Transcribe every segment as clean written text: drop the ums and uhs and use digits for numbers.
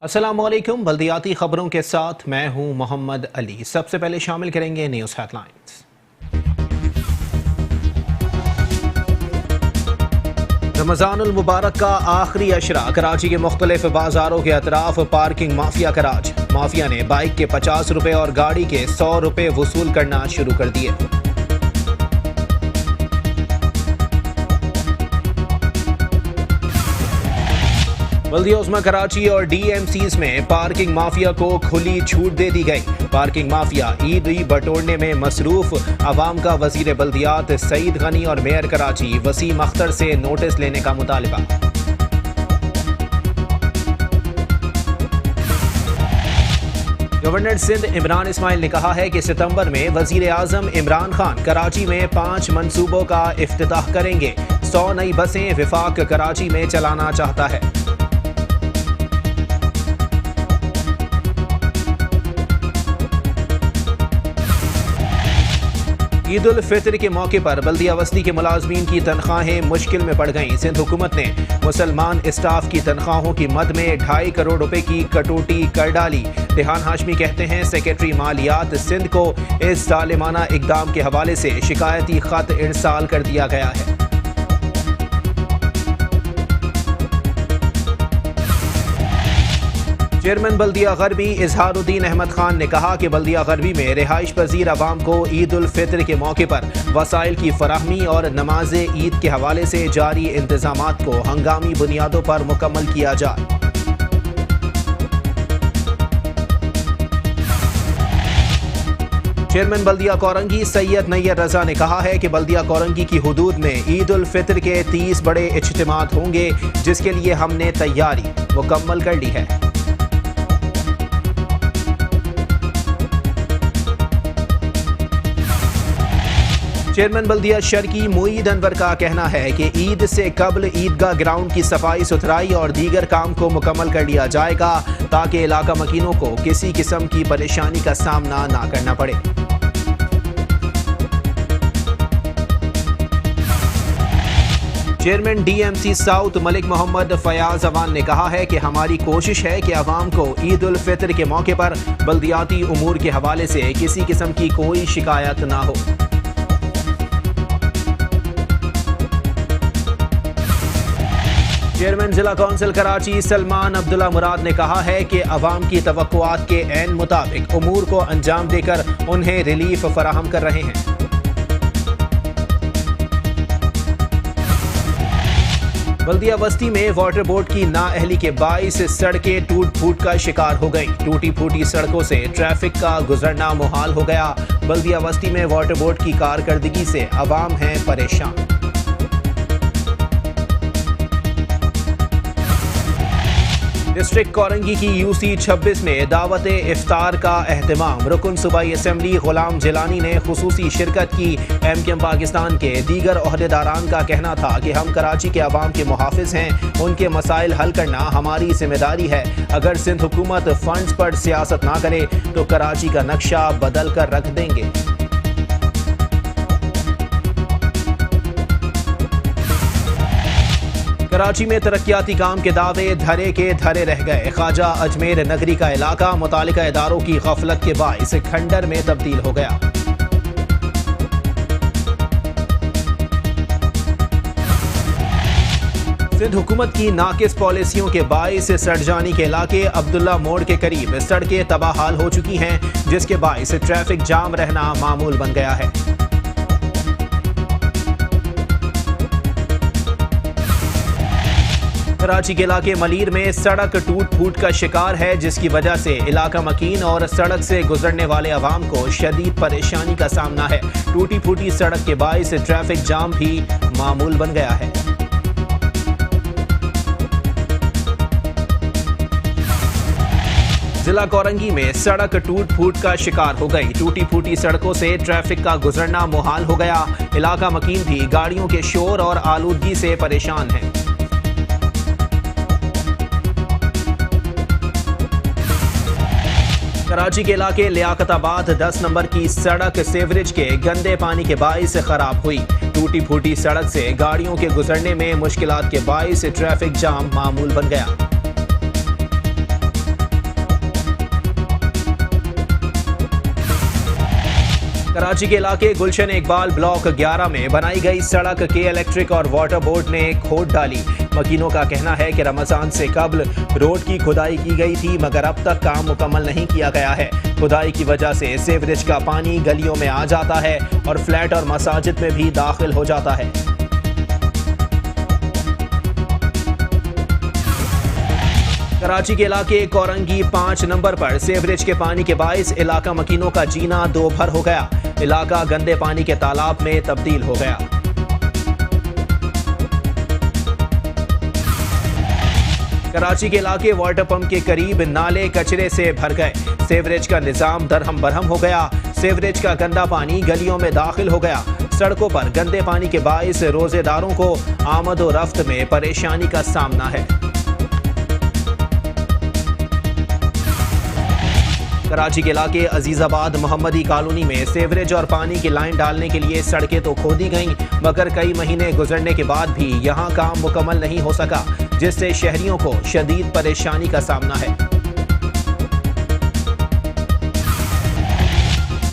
अस्सलामुअलैकुम। बल्दियाती खबरों के साथ मैं हूं मोहम्मद अली। सबसे पहले शामिल करेंगे न्यूज़ हेडलाइंस। रमज़ानुल मुबारक का आखिरी अशरा। कराची के मुख्तलिफ बाजारों के अतराफ पार्किंग माफिया का राज। माफिया ने बाइक के 50 रुपए और गाड़ी के 100 रुपए वसूल करना शुरू कर दिए। बल्दिया उस्मा कराची और DMCs में पार्किंग माफिया को खुली छूट दे दी गई। पार्किंग माफिया ईद बटोरने में मसरूफ। अवाम का वजीर बल्दियात सईद गनी और मेयर कराची वसीम अख्तर से नोटिस लेने का मुतालबा। गवर्नर सिंध इमरान इस्माइल ने कहा है कि सितंबर में वजीर आजम इमरान खान कराची में 5 मंसूबों का इफ्तिताह करेंगे। 100 नई बसें विफाक कराची में चलाना चाहता है। ईद उल फितर के मौके पर बल्दिया बस्ती के मुलाजमीन की तनख्वाहें मुश्किल में पड़ गईं। सिंध हुकूमत ने मुसलमान स्टाफ की तनख्वाहों की मद में 2.5 करोड़ रुपए की कटौती कर डाली। रेहान हाशमी कहते हैं सेक्रेटरी मालियात सिंध को इस जालिमाना इकदाम के हवाले से शिकायती खत इरसाल कर दिया गया है। चेयरमैन बल्दिया गरबी इजहारुद्दीन अहमद खान ने कहा कि बल्दिया गरबी में रिहाइश पजीर अवाम को ईद उल फितर के मौके पर वसाइल की फराहमी और नमाज ईद के हवाले से जारी इंतजामात को हंगामी बुनियादों पर मुकम्मल किया जाए। चेयरमैन बल्दिया कोरंगी सैयद नैयर रजा ने कहा है कि बल्दिया कोरंगी की हुदूद में ईद उल फितर के 30 बड़े इज्तिमात होंगे, जिसके लिए हमने तैयारी मुकम्मल कर ली है। चेयरमैन बल्दिया शर्की मुईद अनवर का कहना है कि ईद से कबल ईदगाह ग्राउंड की सफाई सुथराई और दीगर काम को मुकम्मल कर लिया जाएगा, ताकि इलाका मकीनों को किसी किस्म की परेशानी का सामना ना करना पड़े। Chairman DMC south Malik Mohammad Fayaz Awan ने कहा है कि हमारी कोशिश है कि अवाम को ईद उल फितर के मौके पर बल्दियाती उमूर के हवाले से किसी किस्म की कोई शिकायत ना हो। चेयरमैन जिला कौंसिल कराची सलमान अब्दुल्ला मुराद ने कहा है कि अवाम की तवक्कुआत के ऐन मुताबिक उमूर को अंजाम देकर उन्हें रिलीफ फराहम कर रहे हैं। बल्दिया बस्ती में वाटर बोर्ड की नाअहली के बाइस सड़कें टूट फूट का शिकार हो गईं। टूटी फूटी सड़कों से ट्रैफिक का गुजरना मुहाल हो गया। बल्दिया बस्ती में वाटर बोर्ड की कारकर्दगी से अवाम है परेशान। डिस्ट्रिक्ट कोरंगी की UC 26 में दावत इफ्तार का एहतमाम। रुकन सूबाई असम्बली गुलाम जिलानी ने खुसूसी शिरकत की। MKM पाकिस्तान के दीगर ओहदेदारान का कहना था कि हम कराची के अवाम के मुहाफिज हैं, उनके मसाइल हल करना हमारी जिम्मेदारी है। अगर सिंध हुकूमत फंड्स पर सियासत ना करे तो कराची का नक्शा बदल कर रख देंगे। कराची में तरक्याती काम के दावे धरे के धरे रह गए। ख्वाजा अजमेर नगरी का इलाका मुतालिका इदारों की गफलत के बाइस खंडर में तब्दील हो गया। सिंध हुकूमत की नाकिस पॉलिसियों के बाइस सड़जानी के इलाके अब्दुल्ला मोड़ के करीब सड़कें तबाहाल हो चुकी हैं, जिसके बाइस ट्रैफिक जाम रहना मामूल बन गया है। कराची के इलाके मलीर में सड़क टूट फूट का शिकार है, जिसकी वजह से इलाका मकीन और सड़क से गुजरने वाले अवाम को शदीद परेशानी का सामना है। टूटी फूटी सड़क के बाइस ट्रैफिक जाम भी मामूल बन गया है। जिला कोरंगी में सड़क टूट फूट का शिकार हो गई। टूटी फूटी सड़कों से ट्रैफिक का गुजरना मुहाल हो गया। इलाका मकीन भी गाड़ियों के शोर और आलूदगी से परेशान है। कराची के इलाके लियाकताबाद 10 नंबर की सड़क सीवरेज के गंदे पानी के बाइस खराब हुई। टूटी फूटी सड़क से गाड़ियों के गुजरने में मुश्किलात के बाइस ट्रैफिक जाम मामूल बन गया। कराची के इलाके गुलशन इकबाल ब्लॉक 11 में बनाई गई सड़क के इलेक्ट्रिक और वाटर बोर्ड ने खोद डाली। मकीनों का कहना है कि रमजान से कबल रोड की खुदाई की गई थी, मगर अब तक काम मुकम्मल नहीं किया गया है। खुदाई की वजह से सीवरेज का पानी गलियों में आ जाता है और फ्लैट और मसाजिद में भी दाखिल हो जाता है। कराची के इलाके कोरंगी 5 नंबर पर सीवरेज के पानी के बाइस इलाका मकीनों का जीना दो भर हो गया। इलाका गंदे पानी के तालाब में तब्दील हो गया। कराची के इलाके वाटर पंप के करीब नाले कचरे से भर गए। सीवरेज का निजाम दरहम बरहम हो गया। सीवरेज का गंदा पानी गलियों में दाखिल हो गया। सड़कों पर गंदे पानी के बाइस रोजेदारों को आमद और रफ्त में परेशानी का सामना है। कराची के इलाके अजीजाबाद मोहम्मदी कॉलोनी में सीवरेज और पानी की लाइन डालने के लिए सड़कें तो खोदी गईं, मगर कई महीने गुजरने के बाद भी यहां काम मुकम्मल नहीं हो सका, जिससे शहरियों को शदीद परेशानी का सामना है।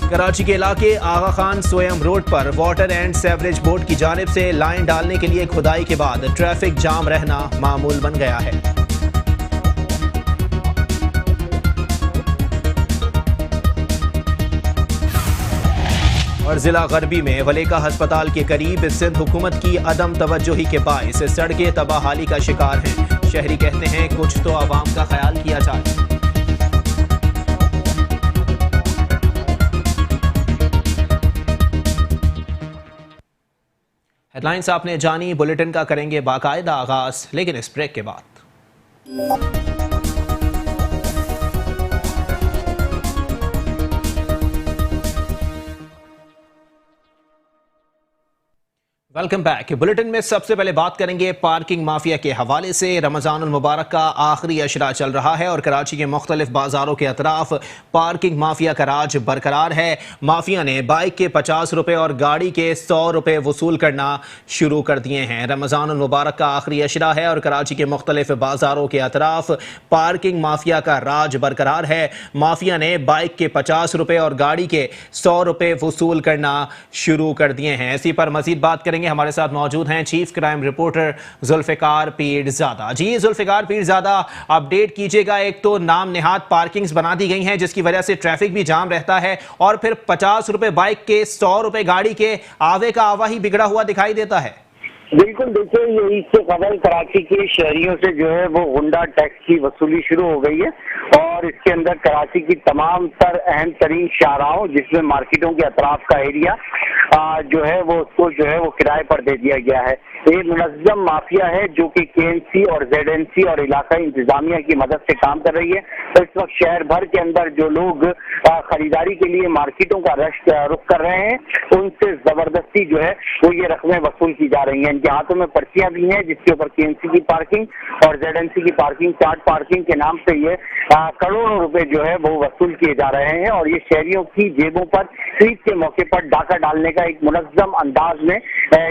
कराची के इलाके आगा खान सोयम रोड पर वाटर एंड सीवरेज बोर्ड की जानिब से लाइन डालने के लिए खुदाई के बाद ट्रैफिक जाम रहना मामूल बन गया है। और जिला गरबी में वलेका अस्पताल के करीब सिंध हुकूमत की अदम तवज्जोही के बाइस सड़कें तबाहाली का शिकार हैं। शहरी कहते हैं कुछ तो आवाम का ख्याल किया जाए। हेडलाइंस आपने जानी, बुलेटिन का करेंगे बाकायदा आगाज, लेकिन इस ब्रेक के बाद। Welcome back. बुलेटिन में सबसे पहले बात करेंगे पार्किंग माफिया के हवाले से। रमजान उल मुबारक का आखिरी अशरा चल रहा है और कराची के मुख्तलिफ बाजारों के अतराफ पार्किंग माफिया का राज बरकरार है। माफिया ने बाइक के 50 रुपए और गाड़ी के 100 रुपए वसूल करना शुरू कर दिए हैं। रमजान उल मुबारक का आखिरी अशरा है और कराची के मुख्तलिफ बाजारों के अतराफ पार्किंग माफिया का राज बरकरार है। माफिया ने बाइक के 50 रुपए और गाड़ी के 100 रुपए वसूल करना शुरू कर दिए हैं। इसी पर मजीद बात करेंगे। हमारे साथ मौजूद हैं chief crime reporter Zulfiqar Pirzada. जी जुल्फिकार पीरजादा, अपडेट कीजिएगा। एक तो नाम नेहाद पार्किंग्स बना दी गई हैं जिसकी वजह से ट्रैफिक भी जाम रहता है, और फिर 50 रुपए बाइक के 100 रुपए गाड़ी के आवे का आवा ही बिगड़ा हुआ दिखाई देता है। बिल्कुल, देखिए ये इससे कबल कराची के शहरियों से जो है वो गुंडा टैक्स की वसूली शुरू हो गई है और इसके अंदर कराची की तमाम तर अहम तरीन शाहराहों जिसमें मार्केटों के अतराफ का एरिया जो है वो उसको जो है वो किराए पर दे दिया गया है। ये मुनज़्ज़म माफिया है जो कि केएमसी और जेडएनसी और इलाकाई इंतजामिया की मदद से काम कर रही है। तो इस वक्त शहर भर के अंदर जो लोग खरीदारी के लिए मार्केटों का रुख कर रहे हैं उनसे जबरदस्ती जो है वो ये रकमें वसूल की जा रही हैं। इनके हाथों में पर्चियां भी हैं जिसके ऊपर केएमसी की पार्किंग और जेडएनसी की पार्किंग, चार्ट पार्किंग के नाम से ये करोड़ों रुपए जो है वो वसूल किए जा रहे हैं और ये शहरियों की जेबों पर ईद के मौके पर डाका डालने का एक मुनज़्ज़म अंदाज में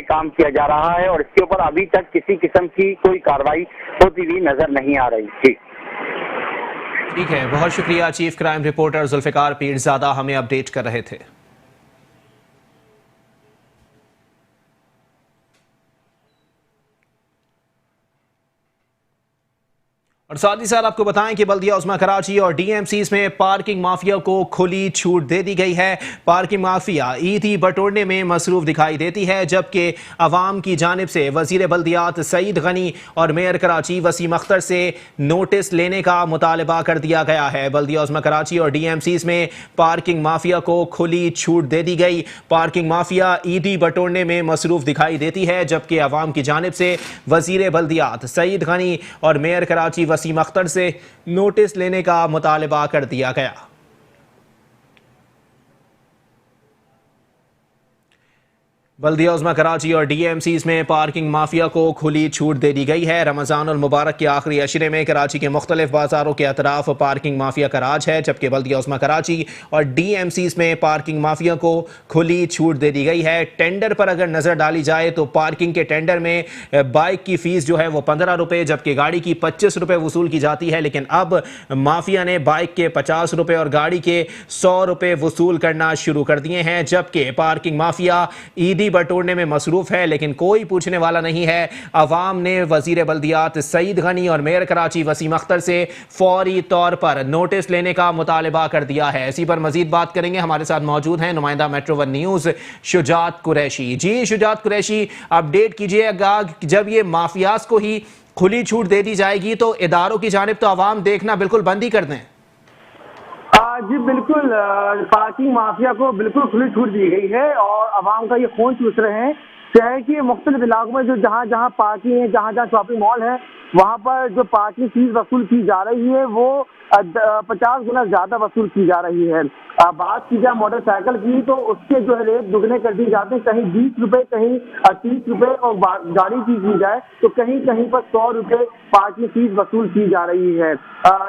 काम किया जा रहा है और इसके ऊपर अभी तक किसी किस्म की कोई कार्रवाई होती हुई नजर नहीं आ रही थी। ठीक है, बहुत शुक्रिया chief crime reporter Zulfiqar Pirzada, हमें अपडेट कर रहे थे। और साथ ही साथ आपको बताएं कि बल्दिया उस्मा कराची और डीएमसीज में पार्किंग माफिया को खुली छूट दे दी गई है। पार्किंग माफिया ईदी बटोरने में मसरूफ दिखाई देती है, जबकि अवाम की जानिब से वजीर बल्दियात सईद गनी और मेयर कराची वसीम अख्तर से नोटिस लेने का मुतालबा कर दिया गया है। बल्दिया उस्मा कराची और डीएमसीज में पार्किंग माफिया को खुली छूट दे दी गई। पार्किंग माफिया ईदी बटोरने में मसरूफ दिखाई देती है, जबकि अवाम की जानिब से वजीर बल्दियात सईद गनी और मेयर कराची वसीम अख्तर से नोटिस लेने का मुतालबा कर दिया गया। बल्दिया उज़्मा कराची और डीएमसीज में पार्किंग माफिया को खुली छूट दे दी गई है। रमज़ान उल मुबारक के आखिरी अशरे में कराची के मुख्तलिफ बाजारों के अतराफ पार्किंग माफिया का राज है, जबकि बल्दिया उज़्मा कराची और डीएमसीज में पार्किंग माफिया को खुली छूट दे दी गई है। टेंडर पर अगर नज़र डाली जाए तो पार्किंग के टेंडर में बाइक की फीस जो है वो 15 रुपये, जबकि गाड़ी की 25 रुपये वसूल की जाती है। लेकिन अब माफिया ने बाइक के 50 रुपये और गाड़ी के 100 रुपये वसूल करना शुरू कर दिए हैं, जबकि पार्किंग माफिया ईदी बटोरने में मसरूफ है, लेकिन कोई पूछने वाला नहीं है। अवाम ने वजीर बल्दियात सईद गनी और मेयर कराची वसीम अख्तर से फौरी तौर पर नोटिस लेने का मुतालबा कर दिया है। इसी पर मजीद बात करेंगे। हमारे साथ मौजूद हैं नुमाइंदा Metro One News Shujaat Qureshi. जी शुजात कुरैशी, अपडेट कीजिएगा, जब ये माफियाज को ही खुली छूट दे दी जाएगी तो इदारों की जानिब तो अवाम देखना बिल्कुल बंद ही कर दें। जी बिल्कुल, पार्किंग माफिया को बिल्कुल खुली छूट दी गई है और आवाम का ये खून चूस रहे हैं। शहर के मुख्तलिफ इलाकों में जो जहाँ जहाँ पार्किंग है, जहाँ जहाँ शॉपिंग मॉल है, वहाँ पर जो पार्किंग फीस वसूल की जा रही है वो 50 गुना ज्यादा वसूल की जा रही है। बात की जाए मोटरसाइकिल की तो उसके जो है रेट दुगने कर दिए जाते हैं, कहीं 20 रुपए, कहीं 30 रुपए, और गाड़ी की जाए तो कहीं कहीं पर 100 रुपए पार्किंग फीस वसूल की जा रही है।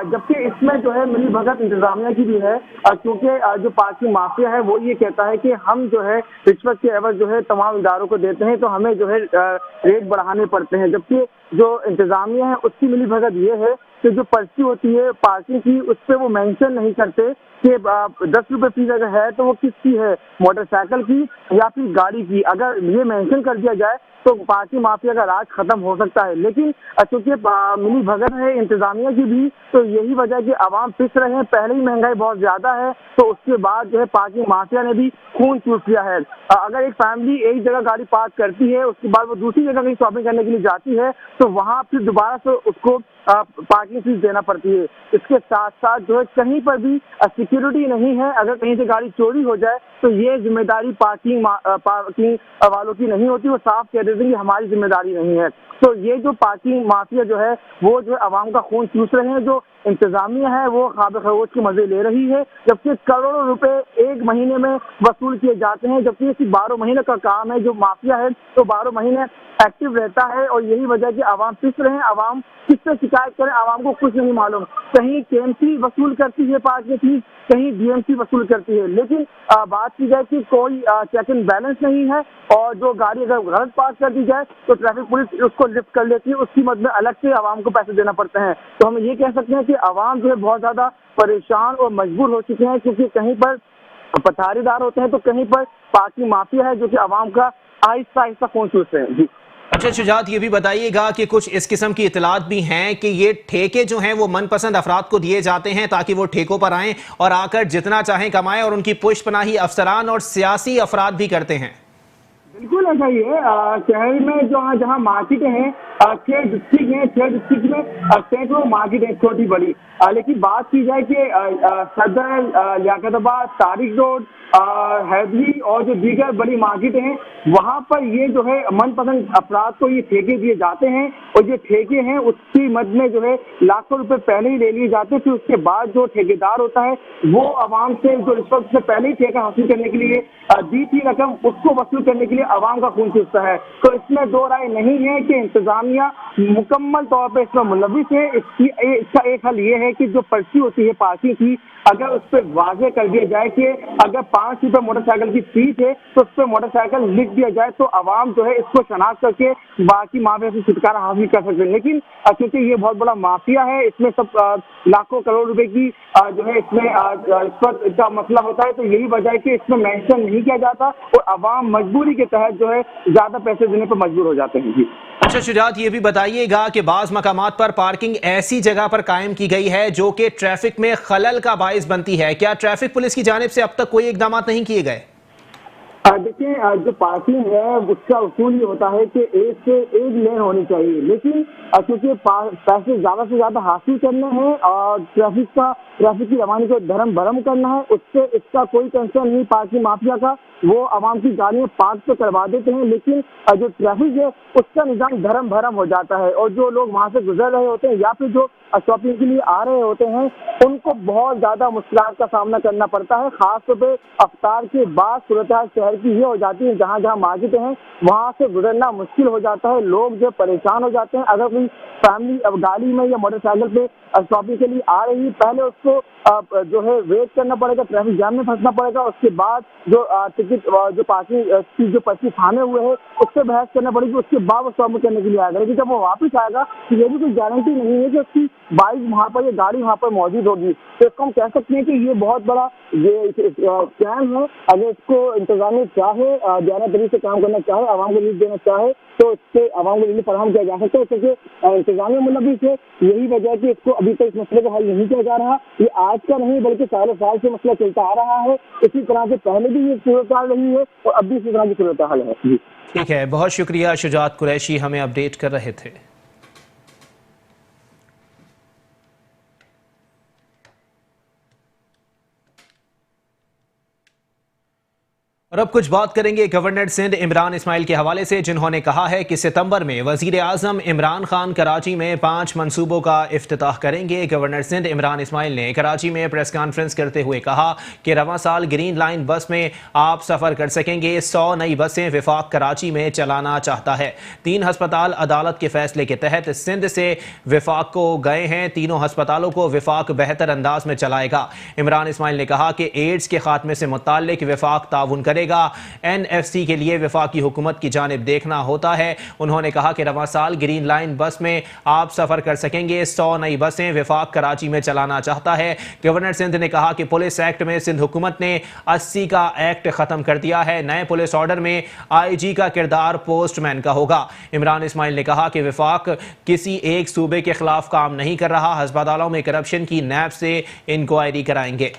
जबकि इसमें जो है मिली भगत इंतजामिया की भी है, क्योंकि जो पार्किंग माफिया है वो ये कहता है कि हम जो है रिश्वत के एवज जो है तमाम इदारों को देते हैं तो हमें जो है रेट बढ़ाने पड़ते हैं। जबकि जो इंतजामिया है उसकी मिली भगत ये है कि जो पर्ची होती है पार्किंग की उस पर वो मेंशन नहीं करते कि 10 रुपए फीस अगर है तो वो किसकी है, मोटरसाइकिल की या फिर गाड़ी की। अगर ये मेंशन कर दिया जाए तो पार्किंग माफिया का राज खत्म हो सकता है। लेकिन चूंकि मिली भगत है इंतजामिया की भी, तो यही वजह कि आवाम पिस रहे हैं। पहले ही महंगाई बहुत ज्यादा है तो उसके बाद जो है पार्किंग माफिया ने भी खून चूस लिया है। अगर एक फैमिली एक जगह गाड़ी पार्क करती है, उसके बाद वो दूसरी जगह कहीं शॉपिंग करने के लिए जाती है तो वहाँ फिर दोबारा से उसको पार्किंग फीस देना पड़ती है। इसके साथ साथ जो है कहीं पर भी सिक्योरिटी नहीं है, अगर कहीं से गाड़ी चोरी हो जाए तो ये जिम्मेदारी पार्किंग वालों की नहीं होती, वो साफ कह देते हैं कि हमारी जिम्मेदारी नहीं है। तो ये जो पार्किंग माफिया जो है वो जो आवाम का खून चूस रहे हैं, जो इंतजामिया है वो खाब खरोश के मजे ले रही है, जबकि करोड़ों रुपए एक महीने में वसूल किए जाते हैं, जबकि सिर्फ 12 महीने का काम है। जो माफिया है तो 12 महीने एक्टिव रहता है और यही वजह कि आवाम पिस रहे हैं। आवाम किससे शिकायत करें, आवाम को कुछ नहीं मालूम। कहीं केएमसी वसूल करती है पार्किंग फीस, कहीं डीएमसी वसूल करती है, लेकिन बात की जाए कि कोई चेक एंड बैलेंस नहीं है और जो गाड़ी अगर गलत पास कर दी जाए तो ट्रैफिक पुलिस उसको लिफ्ट कर लेती है, उसकी मद में अलग से आवाम को पैसे देना पड़ते हैं। तो हम ये कह सकते हैं कि आवाम जो है बहुत ज्यादा परेशान और मजबूर हो चुके हैं, क्योंकि कहीं पर पठारीदार होते हैं तो कहीं पर पार्किंग माफिया है जो कि आवाम का आहिस्ता आहिस्ता खून चूस रहे हैं। जी अच्छा शुजात, ये भी बताइएगा कि कुछ इस किस्म की इतलात भी हैं कि ये ठेके जो हैं वो मनपसंद अफराद को दिए जाते हैं ताकि वो ठेकों पर आएं और आकर जितना चाहें कमाएं, और उनकी पुष्टपनाही अफसरान और सियासी अफराद भी करते हैं। बिल्कुल ऐसा ही है। शहर में जो जहाँ मार्केटें हैं, 6 डिस्ट्रिक्ट हैं, 6 डिस्ट्रिक्ट में सैकड़ों मार्केट है छोटी बड़ी। लेकिन बात की जाए कि सदर, लियाकताबाद, तारिक रोड, हैदरी और जो दीगर बड़ी मार्केटें हैं वहाँ पर ये जो है मनपसंद अफराद को ये ठेके दिए जाते हैं, और जो ठेके हैं उसकी मद में जो है लाखों रुपए पहले ही ले लिए जाते हैं। फिर उसके बाद जो ठेकेदार होता है वो आवाम से जो रिश्वत से पहले ही ठेका हासिल करने के लिए दी थी रकम उसको वसूल करने के लिए आवाम का खून चूसता है। तो इसमें दो राय नहीं है कि इंतजामिया मुकम्मल तौर पर इसमें मुलविस है। इसका एक हल ये है कि जो पर्ची होती है पार्किंग की, अगर उस पर वाजे कर दिया जाए कि अगर 5 रुपए मोटरसाइकिल की फीस है तो उस पर मोटरसाइकिल लिख दिया जाए, तो आवाम जो है इसको शनाख्त करके बाकी माफिया से छुटकारा हासिल कर सकते हैं। लेकिन क्योंकि ये बहुत बड़ा माफिया है, इसमें सब लाखों करोड़ रुपए की जो है इसमें रिश्वत का मसला होता है, तो यही वजह है कि इसमें मेंशन नहीं किया जाता और आवाम मजबूरी के तहत जो है ज्यादा पैसे देने पर मजबूर हो जाते हैं। जी अच्छा शुजात, ये भी बताइएगा कि बाज़ मकामात पर पार्किंग ऐसी जगह पर कायम की गई है जो कि ट्रैफिक में खलल का बाइस बनती है, क्या ट्रैफिक पुलिस की जानिब से अब तक कोई इकदाम नहीं किए गए? देखिए, जो पार्किंग है उसका उसूल ये होता है कि एक से एक लेन होनी चाहिए, लेकिन क्योंकि पैसे ज्यादा से ज्यादा हासिल करने हैं और ट्रैफिक की रवानी को धर्म भरम करना है, उससे इसका कोई कंसर्न नहीं पार्किंग माफिया का। वो आवाम की गाड़ियां पार्क तो करवा देते हैं, लेकिन जो ट्रैफिक है उसका निजाम धर्म भरम हो जाता है और जो लोग वहां से गुजर रहे होते हैं या फिर जो शॉपिंग के लिए आ रहे होते हैं उनको बहुत ज्यादा मुश्किलात का सामना करना पड़ता है। खासतौर पर अफ्तार के बाद सूरत शहर हालत ये हो जाती है, जहाँ जहाँ मार्केटें हैं वहाँ से गुजरना मुश्किल हो जाता है, लोग जो परेशान हो जाते हैं। अगर कोई फैमिली अब गाड़ी में या मोटरसाइकिल पे शॉपिंग के लिए आ रही है, पहले उसको जो है वेट करना पड़ेगा, ट्रैफिक जाम में फंसना पड़ेगा, उसके बाद जो टिकट जो पार्किंग की जो पर्ची थामे हुए है उससे बहस करना पड़ेगी, उसके बाद वो शॉपिंग करने के लिए आएगा। लेकिन जब वो वापस आएगा तो ये भी कोई गारंटी नहीं है कि उसकी बाइक वहाँ पर या गाड़ी वहाँ पर मौजूद होगी। तो इसको हम कह सकते हैं कि ये बहुत बड़ा ये स्कैम है। अगर इसको इंतजामिया चाहे ज्यादा तरीके से काम करना चाहे, आवाम को रिलीफ देना चाहे, तो इससे आवाम को रिलीफ फराहम किया जा सकता है। क्योंकि इंतजामिया मतलब से यही वजह है कि इसको अभी तक इस मसले को हल नहीं किया जा रहा। ये आज का नहीं बल्कि सालों साल से मसला चलता आ रहा है। इसी तरह से पहले भी ये सूरत हाल रही है और अब भी इसी तरह की सूरत हाल है। जी ठीक है, बहुत शुक्रिया शुजात कुरैशी, हमें अपडेट कर रहे थे। और अब कुछ बात करेंगे गवर्नर सिंध इमरान इस्माइल के हवाले से, जिन्होंने कहा है कि सितंबर में वजीर आजम इमरान खान कराची में 5 मंसूबों का इफ्तिताह करेंगे। गवर्नर सिंध इमरान इस्माइल ने कराची में प्रेस कॉन्फ्रेंस करते हुए कहा कि रवां साल ग्रीन लाइन बस में आप सफ़र कर सकेंगे। 100 नई बसें विफाक कराची में चलाना चाहता है। 3 हस्पताल अदालत के फैसले के तहत सिंध से विफाक को गए हैं। तीनों हस्पतालों को विफाक बेहतर अंदाज में चलाएगा। इमरान इस्माइल ने कहा कि एड्स के खात्मे से मुताल्लिक विफाक ताउन करेगा। एनएफसी के लिए वफाकी हुकूमत की जानिब देखना होता है। उन्होंने कहा कि रवां साल ग्रीन लाइन बस में आप सफर कर सकेंगे। 100 नई बसें विफाक कराची में चलाना चाहता है। गवर्नर सिंध ने कहा कि पुलिस एक्ट में सिंध हुकूमत ने 80 का एक्ट खत्म कर दिया है। नए पुलिस ऑर्डर में आईजी का किरदार पोस्टमैन का होगा। इमरान इस्माइल ने कहा कि विफाक किसी एक सूबे के खिलाफ काम नहीं कर रहा। अस्पतालों में करप्शन की नैब से इंक्वायरी कराएंगे।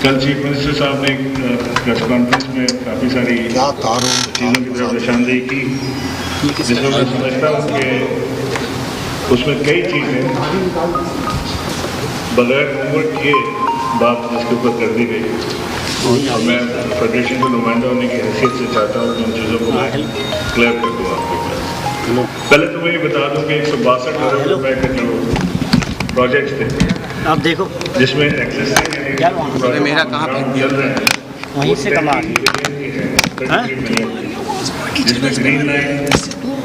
कल चीफ मिनिस्टर साहब ने एक प्रेस कॉन्फ्रेंस में काफ़ी सारी चीज़ों की तरफ निशानदेही की, जिसमें मैं समझता हूँ कि उसमें कई चीज़ें बगैर होमवर्क किए बात जिसके ऊपर कर दी गई। और मैं फेडरेशन का नुमाइंदा होने की हैसियत से चाहता हूँ कि उन चीज़ों को मैं क्लियर कर दूँ आपके पास। पहले तो मैं ये बता दूँ कि 162 करोड़ रुपए के जो प्रोजेक्ट्स थे, आप देखो जिसमें एक्सिस्टिंग मेरा कहाँ चल रहे हैं वहीं से कमा जिसमें ग्रीन लाइन,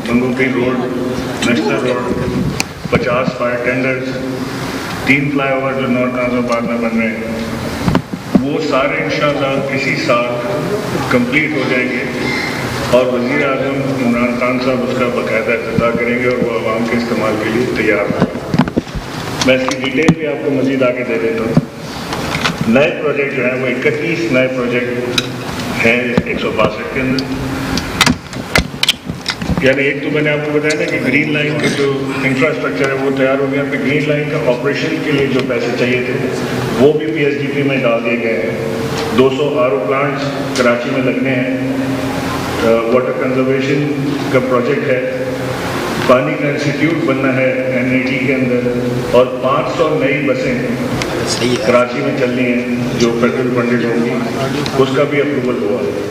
मंगोपी road, national road, 50 fire tenders, 3 flyover जो नॉर्थ नाजराबाद में बन रहे हैं, वो सारे इंशाअल्लाह इसी साल कंप्लीट हो जाएंगे। और वज़ीर आज़म इमरान खान साहब उसका बाकायदा इफ्तिताह करेंगे और वो आवाम के इस्तेमाल के लिए तैयार हैं। मैं इसकी डिटेल भी आपको मज़ीद आगे दे देता हूँ। नए प्रोजेक्ट जो हैं वो 31 नए प्रोजेक्ट हैं 162 के अंदर। यानी एक तो मैंने आपको बताया ना कि ग्रीन लाइन के जो इंफ्रास्ट्रक्चर है वो तैयार हो गया, फिर ग्रीन लाइन का ऑपरेशन के लिए जो पैसे चाहिए थे वो भी PSDP में डाल दिए गए हैं। 200 RO प्लांट्स कराची में लगने हैं। वाटर कंजर्वेशन का प्रोजेक्ट है, पानी का इंस्टीट्यूट बनना है NIT के अंदर, और 500 नई बसें कराची में चलनी हैं जो फेडरल फंडेड होंगी, उसका भी अप्रूवल हुआ है।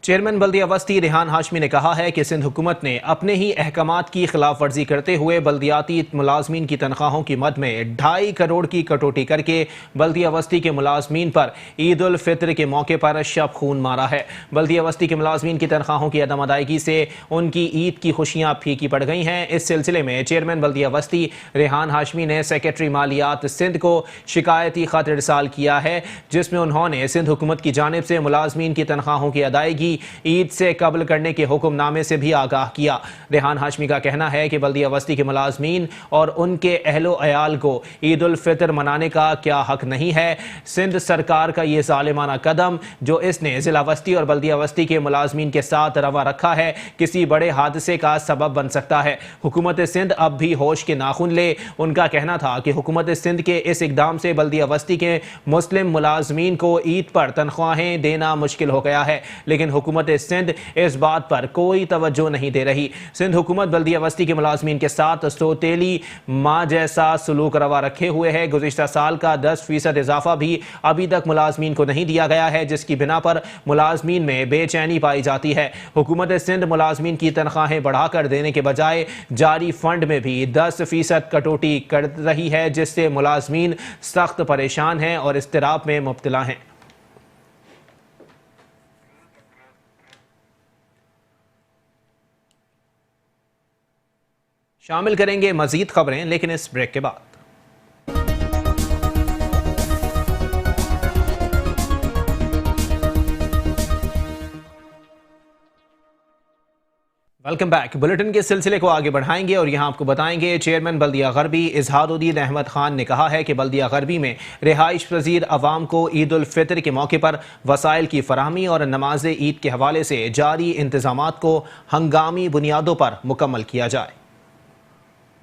चेयरमैन बल्दिया वस्ती रेहान हाशमी ने कहा है कि सिंध हुकूमत ने अपने ही अहकामात की खिलाफ वर्जी करते हुए बल्दियाती मुलाजमीन की तनख्वाहों की मद में 2.5 करोड़ की कटौती करके बल्दिया वस्ती के मुलाजमीन पर ईद उल फितर के मौके पर शब खून मारा है। बल्दिया वस्ती के मुलाजमीन की तनख्वाहों की अदम अदायगी से उनकी ईद की खुशियाँ फीकी पड़ गई हैं। इस सिलसिले में चेयरमैन बल्दिया वस्ती रेहान हाशमी ने सेक्रेटरी मालियात सिंध को शिकायती खत इरसाल किया है, जिसमें उन्होंने सिंध हुकूमत की जानिब से मुलाजमीन की तनख्वाहों की अदायगी ईद से कबल करने के हुक्मनामे से भी आगाह किया। रेहान हाशमी का कहना है कि बल्दिया वस्ती के मुलाजमीन और उनके अहलो अयाल को ईद उल फितर मनाने का क्या हक नहीं है। सिंध सरकार का ये ज़ालिमाना कदम जो इसने ज़िला वस्ती और बल्दिया वस्ती के मुलाजमीन के साथ रवा रखा है, किसी बड़े हादसे का सबब बन सकता है। हुकूमत सिंध अब भी होश के नाखून ले। उनका कहना था कि हुकूमत सिंध के इस इकदाम से बल्दिया वस्ती के मुस्लिम मुलाजमीन को ईद पर तनख्वाहें देना मुश्किल हो गया है, लेकिन हुकूमत सिंध इस बात पर कोई तवज्जो नहीं दे रही। सिंध हुकूमत बल्दिया बस्ती के मुलाजमीन के साथ सौतेली माँ जैसा सलूक रवा रखे हुए है। गुज़िश्ता साल का 10% इजाफा भी अभी तक मुलाजमीन को नहीं दिया गया है, जिसकी बिना पर मुलाजमीन में बेचैनी पाई जाती है। हुकूमत सिंध मुलाजमीन की तनख्वाहें बढ़ाकर देने के बजाय जारी फंड में भी 10% कटौती कर रही है, जिससे मुलाजमीन सख्त परेशान हैं और इज़्तिराब में मुब्तला हैं। शामिल करेंगे मजीद खबरें, लेकिन इस ब्रेक के बाद। Welcome back. बुलेटिन के सिलसिले को आगे बढ़ाएंगे और यहां आपको बताएंगे चेयरमैन बल्दिया गरबी इजहारुद्दीन अहमद खान ने कहा है कि बल्दिया गरबी में रिहाइश पजीर अवाम को ईद उल फितर के मौके पर वसाइल की फराहमी और नमाज ईद के हवाले से जारी इंतजामात को हंगामी बुनियादों पर मुकम्मल किया जाए।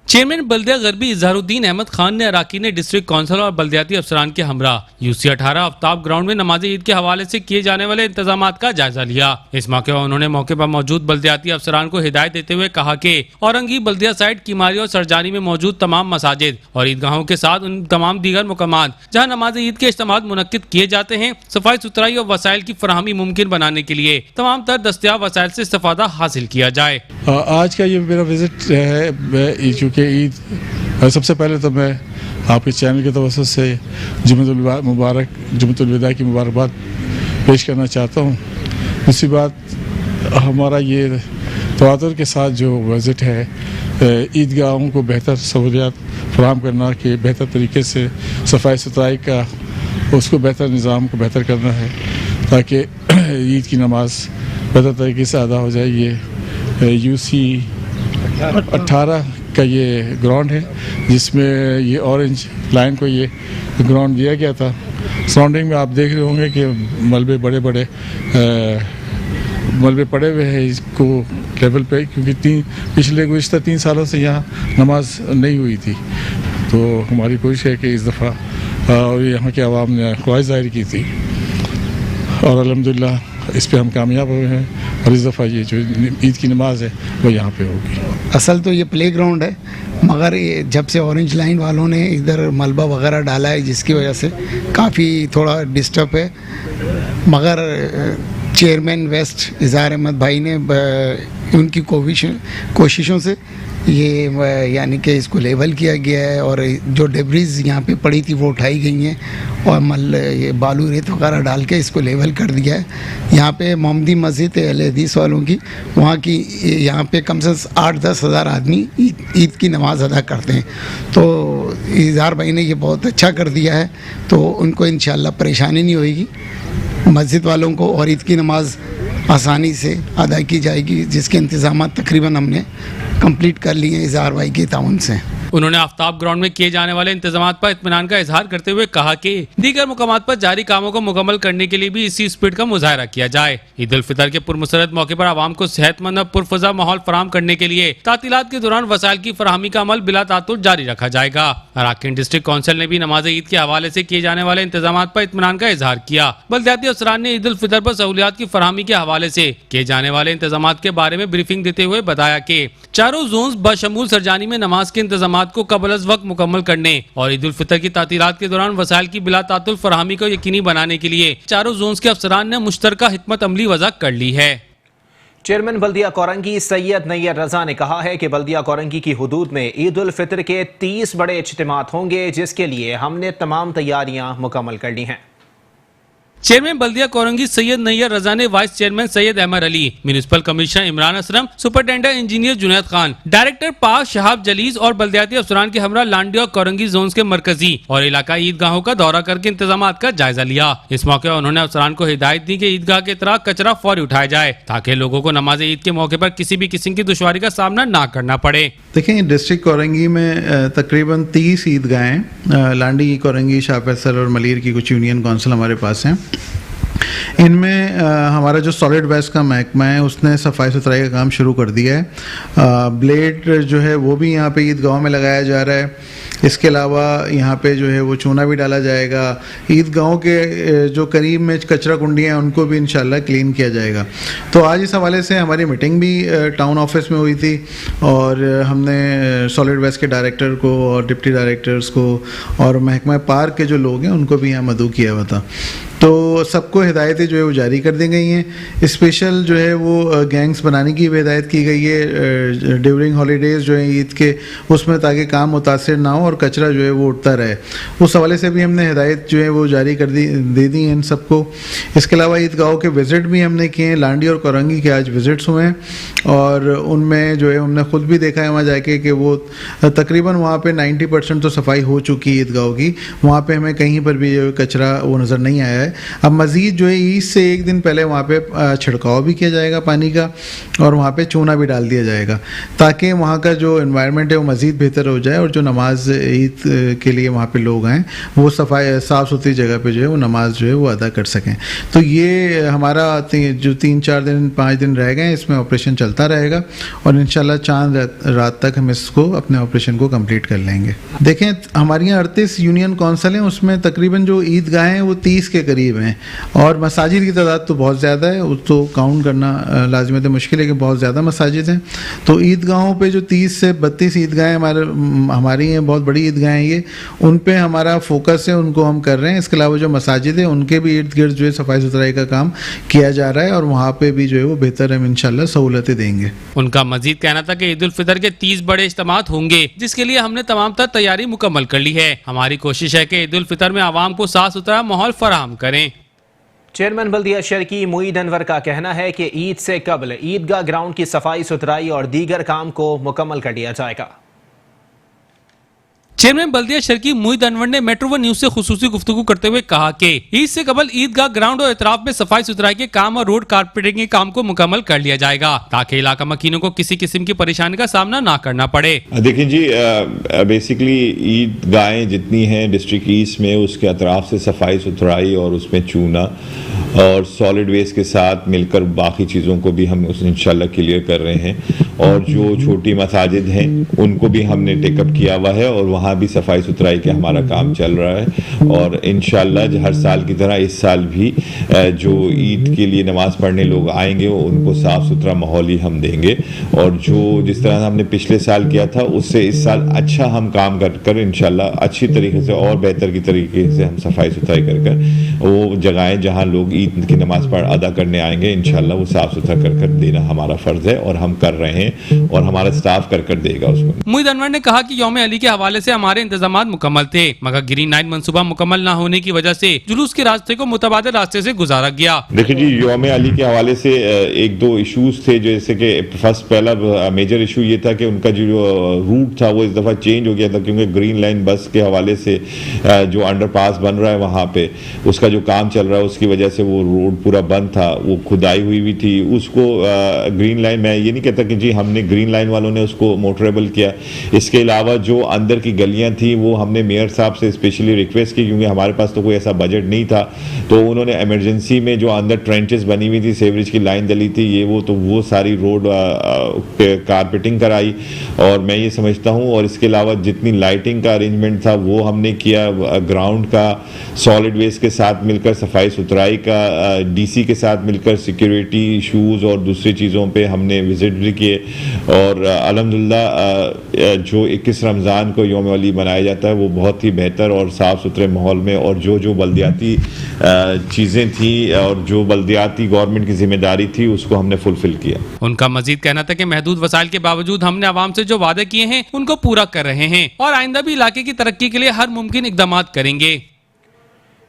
चेयरमैन बल्दिया गरबी इजहारुद्दीन अहमद खान ने अराकीन डिस्ट्रिक्ट काउंसिल और बल्दियाती अफसरान के हमरा यूसी 18 आफ्ताब ग्राउंड में नमाज ईद के हवाले से किए जाने वाले इंतजामात का जायजा लिया। इस मौके पर उन्होंने मौके पर मौजूद बल्दियाती अफसरान को हिदायत देते हुए कहा कि औरंगी बल्दिया साइड कीमारी और सरजानी में मौजूद तमाम मसाजिद और ईदगाहों के साथ उन तमाम दीगर मुकामात जहाँ नमाज ईद के इज्तिमात मुनक्किद किए जाते हैं, सफाई सुथराई और वसाइल की फराहमी मुमकिन बनाने के लिए तमाम तर दस्तियाब वसाइल से इस्तेफादा हासिल किया जाए। आज का ये मेरा विजिट है, चूँकि ईद सबसे पहले तो मैं आपके चैनल के तवज्जो से जुम्मतुल विदा की मुबारकबाद पेश करना चाहता हूँ। दूसरी बात, हमारा ये तवातुर के साथ जो विजिट है ईदगाहों को बेहतर सहूलियात फराहम करना, कि बेहतर तरीके से सफाई सुथराई का उसको बेहतर निज़ाम को बेहतर करना है ताकि ईद की नमाज बेहतर तरीके से अदा हो जाए। ये यूसी 18 का ये ग्राउंड है जिसमें ये ऑरेंज लाइन को ये ग्राउंड दिया गया था। सराउंडिंग में आप देख रहे होंगे कि मलबे बड़े मलबे पड़े हुए हैं इसको लेवल पे, क्योंकि पिछले गुज़िश्ता 3 सालों से यहाँ नमाज नहीं हुई थी। तो हमारी कोशिश है कि इस दफ़ा और यहाँ के आवाम ने ख्वाहिश जाहिर की थी और अल्हम्दुलिल्लाह इस पे हम कामयाब हुए हैं और इस दफ़ा ये जो ईद की नमाज है वो यहाँ पे होगी। असल तो ये प्ले ग्राउंड है, मगर ये जब से ऑरेंज लाइन वालों ने इधर मलबा वगैरह डाला है जिसकी वजह से काफ़ी थोड़ा डिस्टर्ब है। मगर चेयरमैन वेस्ट इज़हार अहमद भाई ने उनकी कोशिशों से ये यानी कि इसको लेवल किया गया है और जो डेब्रीज यहाँ पे पड़ी थी वो उठाई गई हैं और ये बालू रेत वगैरह डाल के इसको लेवल कर दिया है। यहाँ पे मोहम्मदी मस्जिद है अहले हदीस वालों की, वहाँ की यहाँ पे कम से 8-10 हज़ार आदमी ईद की नमाज़ अदा करते हैं। तो इज़हार भाई ने ये बहुत अच्छा कर दिया है, तो उनको इंशाअल्लाह परेशानी नहीं होएगी मस्जिद वालों को और ईद की नमाज आसानी से अदा की जाएगी, जिसके इंतज़ाम तकरीबन हमने कंप्लीट कर लिए हैं इज़हार भाई के ताउन से। उन्होंने आफ्ताब ग्राउंड में किए जाने वाले इंतजामात पर इत्मीनान का इजहार करते हुए कहा कि दीगर मुकामात पर जारी कामों को मुकम्मल करने के लिए भी इसी स्पीड का मुजाहरा किया जाए। ईद उल फितर के पुरमसरत मौके पर आवाम को सेहतमंद और पुरफजा माहौल फराहम करने के लिए तातीलात के दौरान वसाइल की फराहमी का अमल बिला तातुर जारी रखा जाएगा। अराकीन डिस्ट्रिक्ट काउंसिल ने भी नमाज ईद के हवाले से किए जाने वाले इंतजामात पर इत्मीनान का इजहार किया। बल्दियाती अफसरान ने ईद उल फितर पर सहूलियात की फराहमी के हवाले से किए जाने वाले इंतजामात के बारे में ब्रीफिंग देते हुए बताया कि चारों जोन्स बशमूल सरजानी में नमाज के इंतजामात को कबल अज़ वक्त मुकम्मल करने और ईद उल फितर की तातीलात के दौरान वसाइल की बिला तातुल फराहमी को यकीनी बनाने के लिए चारों जोन्स के अफसरान ने मुश्तरका हिकमत अमली वज़ा कर ली है। चेयरमैन बल्दिया कोरंगी सैयद नैयर रजा ने कहा है कि बल्दिया कोरंगी की हुदूद में ईद उल फितर के 30 बड़े इज्तिमात होंगे, जिसके लिए हमने तमाम तैयारियां मुकम्मल कर ली हैं। चेयरमैन बल्दिया कोरंगी सैयद नैयर रजा ने vice chairman Syed Ahmed Ali, municipal commissioner Imran Aslam, superintendent engineer Junaid Khan, director Pak Shahab Jalees और बल्दियाती अफसरान के हमरा लांडी और कोरंगी जोन के मरकजी और इलाकाई ईदगाहों का दौरा करके इंतजामात का जायजा लिया। इस मौके पर उन्होंने अफसरान को हिदायत दी कि ईदगाह के तरह कचरा फौरी उठाया जाए ताकि लोगों को नमाज ईद के मौके पर किसी भी किस्म की दुश्वारी का सामना न करना पड़े। देखिए, डिस्ट्रिक्ट कोरंगी में तकरीबन 30 ईदगाहें, लांडी, कोरंगी, शाह फैसल और मलीर की कुछ यूनियन काउंसिल हमारे पास हैं। इनमें हमारा जो सॉलिड वेस्ट का महकमा है उसने सफाई सुथराई का काम शुरू कर दिया है। ब्लेड जो है वो भी यहाँ पे ईदगाहों में लगाया जा रहा है। इसके अलावा यहाँ पे जो है वो चूना भी डाला जाएगा। ईदगाहों के जो करीब में कचरा कुंडियाँ हैं उनको भी इंशाल्लाह क्लीन किया जाएगा। तो आज इस हवाले से हमारी मीटिंग भी टाउन ऑफिस में हुई थी और हमने सॉलिड वेस्ट के डायरेक्टर को और डिप्टी डायरेक्टर्स को और महकमा पार्क के जो लोग हैं उनको भी यहाँ मदऊ किया हुआ था। तो सबको हिदायतें जो है वो जारी कर दी गई हैं। स्पेशल जो है वो गैंग्स बनाने की भी हिदायत की गई है ड्यूरिंग हॉलीडेज़ जो है ईद के, उसमें ताकि काम मुतासर ना हो और कचरा जो है वो उठता रहे। उस हवाले से भी हमने हिदायत जो है वो जारी कर दे दी हैं इन सबको। इसके अलावा ईदगाहों के विज़िट भी हमने किए हैं। लांडी और कोरंगी के आज विज़िट्स हुए हैं और उनमें जो है हमने ख़ुद भी देखा है वहाँ जाके कि वो तकरीबन वहाँ पर 90% तो सफाई हो चुकी है ईदगाहों की। वहाँ पर हमें कहीं पर भी कचरा वो नज़र नहीं आया है। अब मज़ीद जो है ईद से एक दिन पहले वहाँ पे छिड़काव भी किया जाएगा पानी का और वहाँ पे चूना भी डाल दिया जाएगा ताकि वहाँ का जो एनवायरनमेंट है वो मज़ीद बेहतर हो जाए और जो नमाज ईद के लिए वहाँ पे लोग हैं वो साफ़ सुथरी जगह पे जो है वो नमाज जो है वो अदा कर सकें। तो ये हमारा जो 3-4 दिन 5 दिन रह गए इसमें ऑपरेशन चलता रहेगा और इंशाल्लाह चांद रात तक हम इसको अपने ऑपरेशन को कंप्लीट कर लेंगे। देखें हमारी यहाँ 38 यूनियन कौंसिल हैं, उसमें तकरीबन जो ईदगाहें हैं वो 30 के करीब हैं और मसाजिद की तादाद तो बहुत ज़्यादा है, वो तो काउंट करना लाजमत मुश्किल है कि बहुत ज़्यादा मसाजिद हैं। तो ईदगाहों पे जो 30 से 32 ईदगाहें हमारी हैं, बहुत बड़ी ईदगाहें ये, उन पे हमारा फोकस है, उनको हम कर रहे हैं। इसके अलावा जो मसाजिद है उनके भी इर्द गिर्द जो है सफाई सुथराई का काम किया जा रहा है और वहाँ पे भी जो है वो बेहतर हम इंशाल्लाह सहूलतें देंगे। उनका मजीद कहना था कि ईद उल फितर के 30 बड़े इज्तिमात होंगे जिसके लिए हमने तमाम तर तैयारी मुकम्मल कर ली है। हमारी कोशिश है कि ईद उल फितर में आवाम को साफ सुथरा माहौल फराहम करें। चेयरमैन बल्दिया शर्की मुईद अनवर का कहना है कि ईद से कबल ईदगाह ग्राउंड की सफाई सुथराई और दीगर काम को मुकम्मल कर लिया जाएगा। चेयरमैन बल्दिया शर्की मुईद अनवर ने मेट्रो वन न्यूज से खुसूसी गुफ्तगू करते हुए कहा कि ईद से कबल ईदगाह ग्राउंड और इतराफ में सफाई सुथराई के काम और रोड कारपेटिंग के काम को मुकम्मल कर लिया जाएगा ताकि इलाका मकीनों को किसी किस्म की परेशानी का सामना ना करना पड़े। देखिए जी, बेसिकली ईदगाहें जितनी हैं डिस्ट्रिक्ट ईस्ट में उसके अतराफ से सफाई सुथराई और उसमें चूना और सॉलिड वेस्ट के साथ मिलकर बाकी चीज़ों को भी हम इंशाल्लाह क्लियर कर रहे हैं और जो छोटी मसाजिद हैं उनको भी हमने टेकअप किया हुआ है और वहाँ भी सफाई सुथराई का हमारा काम चल रहा है और इंशाल्लाह हर साल की तरह इस साल भी जो ईद के लिए नमाज पढ़ने लोग आएंगे उनको साफ़ सुथरा माहौल ही हम देंगे और जो जिस तरह हमने पिछले साल किया था उससे इस साल अच्छा हम काम कर इंशाल्लाह अच्छी तरीके से और बेहतर की तरीके से हम सफाई सुथराई कर वो जगहें जहाँ लोग ईद की नमाज पढ़ अदा करने आएंगे इंशाल्लाह वो साफ़ सुथरा कर देना हमारा फ़र्ज़ है और हम कर रहे हैं और हमारा स्टाफ कर देगा उसको। मुईद अनवर ने कहा कि यौम अली के हवाले से हमारे इंतजामात मुकम्मल थे मगर ग्रीन लाइन मंसूबा मुकम्मल न होने की वजह से जुलूस के रास्ते को मुतबादिल रास्ते से गुजारा गया। देखिए जी, यौम अली के हवाले से एक दो इशूज थे जैसे कि पहला मेजर इशू ये था कि उनका जो रूट था वो इस दफ़ा चेंज हो गया था क्योंकि ग्रीन लाइन बस के हवाले से जो अंडरपास बन रहा है वहाँ पे उसका जो काम चल रहा है उसकी वजह से वो रोड पूरा बंद था, वो खुदाई हुई भी थी उसको ग्रीन लाइन, मैं ये नहीं कहता कि जी हमने ग्रीन लाइन वालों ने उसको मोटरेबल किया। इसके अलावा जो अंदर की गलियां थी वो हमने मेयर साहब से स्पेशली रिक्वेस्ट की क्योंकि हमारे पास तो कोई ऐसा बजट नहीं था तो उन्होंने इमरजेंसी में जो अंदर ट्रेंचेस बनी हुई थी, सेवरेज की लाइन डली थी वो सारी रोड कारपेटिंग कराई और मैं ये समझता हूँ और इसके अलावा जितनी लाइटिंग का अरेंजमेंट था वो हमने किया, ग्राउंड का सॉलिड वेस्ट के साथ मिलकर सफाई सुथराई का डीसी के साथ मिलकर सिक्योरिटी इशूज़ और दूसरी चीज़ों पे हमने विज़िट भी किए और अल्हम्दुलिल्लाह जो 21 रमज़ान को यौम अली मनाया जाता है वो बहुत ही बेहतर और साफ़ सुथरे माहौल में और जो बल्दियाती चीज़ें थी और जो बल्दियाती गवर्नमेंट की जिम्मेदारी थी उसको हमने फुलफिल किया। उनका मजीद कहना था कि महदूद वसाइल के बावजूद हमने आवाम से जो वादे किए हैं उनको पूरा कर रहे हैं और आइंदा भी इलाके की तरक्की के लिए हर मुमकिन इकदाम करेंगे।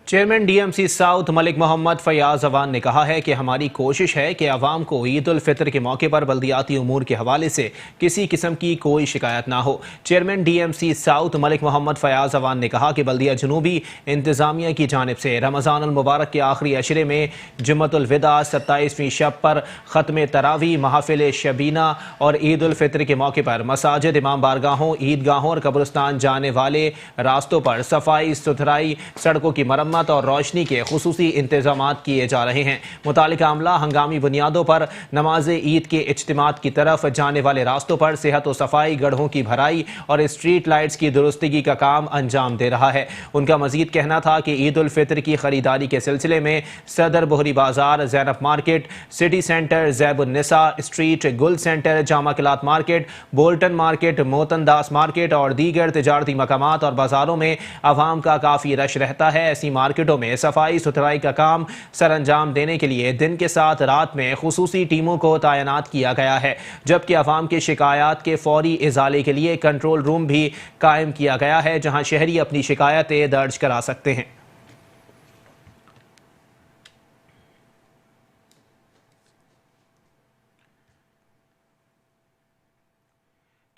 Chairman DMC south Malik Mohammad Fayaz Awan ने कहा है कि हमारी कोशिश है कि अवाम को ईद उल फितर के मौके पर बल्दियाती उमूर के हवाले से किसी किस्म की कोई शिकायत ना हो। Chairman DMC south Malik Mohammad Fayaz Awan ने कहा कि बल्दिया जनूबी इंतजामिया की जानिब से रमज़ान उल मुबारक के आखिरी अशरे में जुम्मतुल विदा 27वीं शब पर ख़त्म तरावी महफिल शबीना और ईद उल फितर के मौके पर मसाजिद, इमाम बारगाहों, ईदगाहों और कब्रिस्तान जाने वाले रास्तों पर सफाई सुथराई, सड़कों की मरम्मत मरम्मत और रोशनी के खुसूसी इंतजाम किए जा रहे हैं। मुतालिका अमला हंगामी बुनियादों पर नमाज ईद के इज्तिमात की तरफ जाने वाले रास्तों पर सेहत और सफाई, गढ़ों की भराई और स्ट्रीट लाइट्स की दुरुस्तगी का काम अंजाम दे रहा है। उनका मजीद कहना था कि ईद उल फितर की खरीदारी के सिलसिले में Saddar Bohri Bazaar, Zainab Market, City Centre, Zaibunnisa Street, Gul Centre, Jama cloth Market, Bolton Market, Motandas Market और दीगर तिजारती मकामात और बाजारों में अवाम का काफ़ी रश रहता है। ऐसी मार्केटों में सफाई सुथराई का काम सरअंजाम देने के लिए दिन के साथ रात में खुसूसी टीमों को तैनात किया गया है, जबकि अवाम की शिकायत के फौरी इजाले के लिए कंट्रोल रूम भी कायम किया गया है, जहां शहरी अपनी शिकायतें दर्ज करा सकते हैं।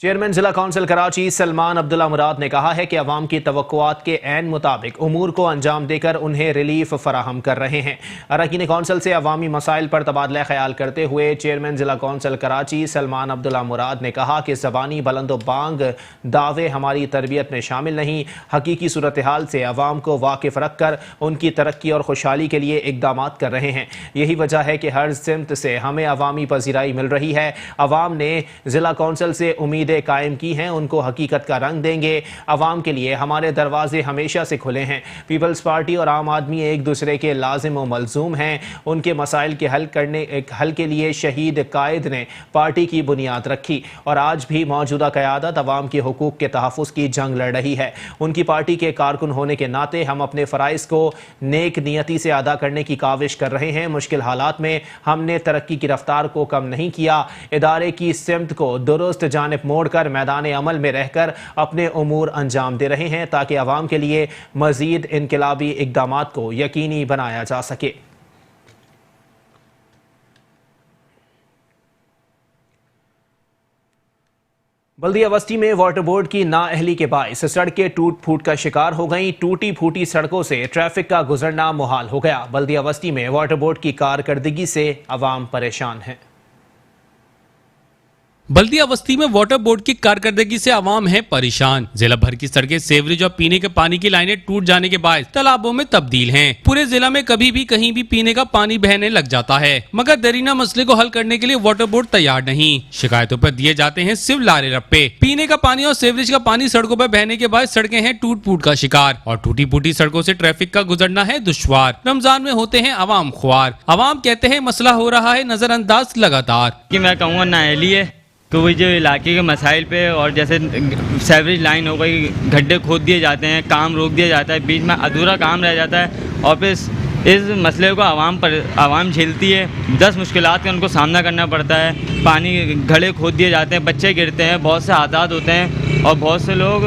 चेयरमैन जिला कौंसिल कराची सलमान अब्दुल्ला मुराद ने कहा है कि अवाम की तवक्कुआत के ऐन मुताबिक उमूर को अंजाम देकर उन्हें रिलीफ फराहम कर रहे हैं। अरकान कौंसिल से अवामी मसाइल पर तबादला ख्याल करते हुए चेयरमैन जिला कौंसिल कराची सलमान अब्दुल्ला मुराद ने कहा कि ज़बानी बुलंदो बांग दावे हमारी तरबियत में शामिल नहीं, हकीकी सूरत हाल से अवाम को वाकिफ रख कर उनकी तरक्की और खुशहाली के लिए इकदाम कर रहे हैं। यही वजह है कि हर सिमत से हमें अवामी पजीराई मिल रही है। अवाम ने जिला कौंसिल से उम्मीदें कायम की हैं, उनको हकीकत का रंग देंगे। अवाम के लिए हमारे दरवाजे हमेशा से खुले हैं। पीपल्स पार्टी और आम आदमी एक दूसरे के लाजिम व मलजूम हैं। उनके मसाइल के हल के लिए शहीद कायद ने पार्टी की बुनियाद रखी और आज भी मौजूदा क़यादत अवाम के हुकूक के तहफ़्फ़ुज़ की जंग लड़ रही है। उनकी पार्टी के कारकुन होने के नाते हम अपने फ़राइज़ को नेक नियति से अदा करने की काविश कर रहे हैं। मुश्किल हालात में हमने तरक्की की रफ्तार को कम नहीं किया। इदारे की सिमत को दुरुस्त जानिब मोड़कर मैदान अमल में रहकर अपने उमूर अंजाम दे रहे हैं, ताकि अवाम के लिए मजीद इनकलाबी इक़दामात को यकीनी बनाया जा सके। बल्दिया बस्ती में वाटर बोर्ड की नाअहली के बाइस सड़कें टूट फूट का शिकार हो गईं। टूटी फूटी सड़कों से ट्रैफिक का गुजरना मुहाल हो गया। बल्दिया बस्ती में वाटर बोर्ड की कारकर्दगी से अवाम परेशान है। बल्दिया बस्ती में वाटर बोर्ड की कारकर्दगी से आवाम है परेशान। जिला भर की सड़कें सीवरेज और पीने के पानी की लाइनें टूट जाने के बाद तालाबों में तब्दील हैं। पूरे जिला में कभी भी कहीं भी पीने का पानी बहने लग जाता है, मगर दरीना मसले को हल करने के लिए वाटर बोर्ड तैयार नहीं। शिकायतों पर दिए जाते हैं सिर्फ लारे रप्पे। पीने का पानी और सीवरेज का पानी सड़कों पर बहने के बाद सड़कें हैं टूट फूट का शिकार और टूटी फूटी सड़कों से ट्रैफिक का गुजरना है दुश्वार। रमजान में होते हैं अवाम ख्वार। अवाम कहते हैं मसला हो रहा है नजरअंदाज लगातार। कि मैं कहूँगा नाअहली है तो वही जो इलाके के मसाइल पे और जैसे सीवरेज लाइन हो गई, गड्ढे खोद दिए जाते हैं, काम रोक दिया जाता है, बीच में अधूरा काम रह जाता है और फिर इस मसले को आवाम झेलती है। 10 मुश्किलात का उनको सामना करना पड़ता है। पानी घड़े खोद दिए जाते हैं, बच्चे गिरते हैं, बहुत से हादसात होते हैं और बहुत से लोग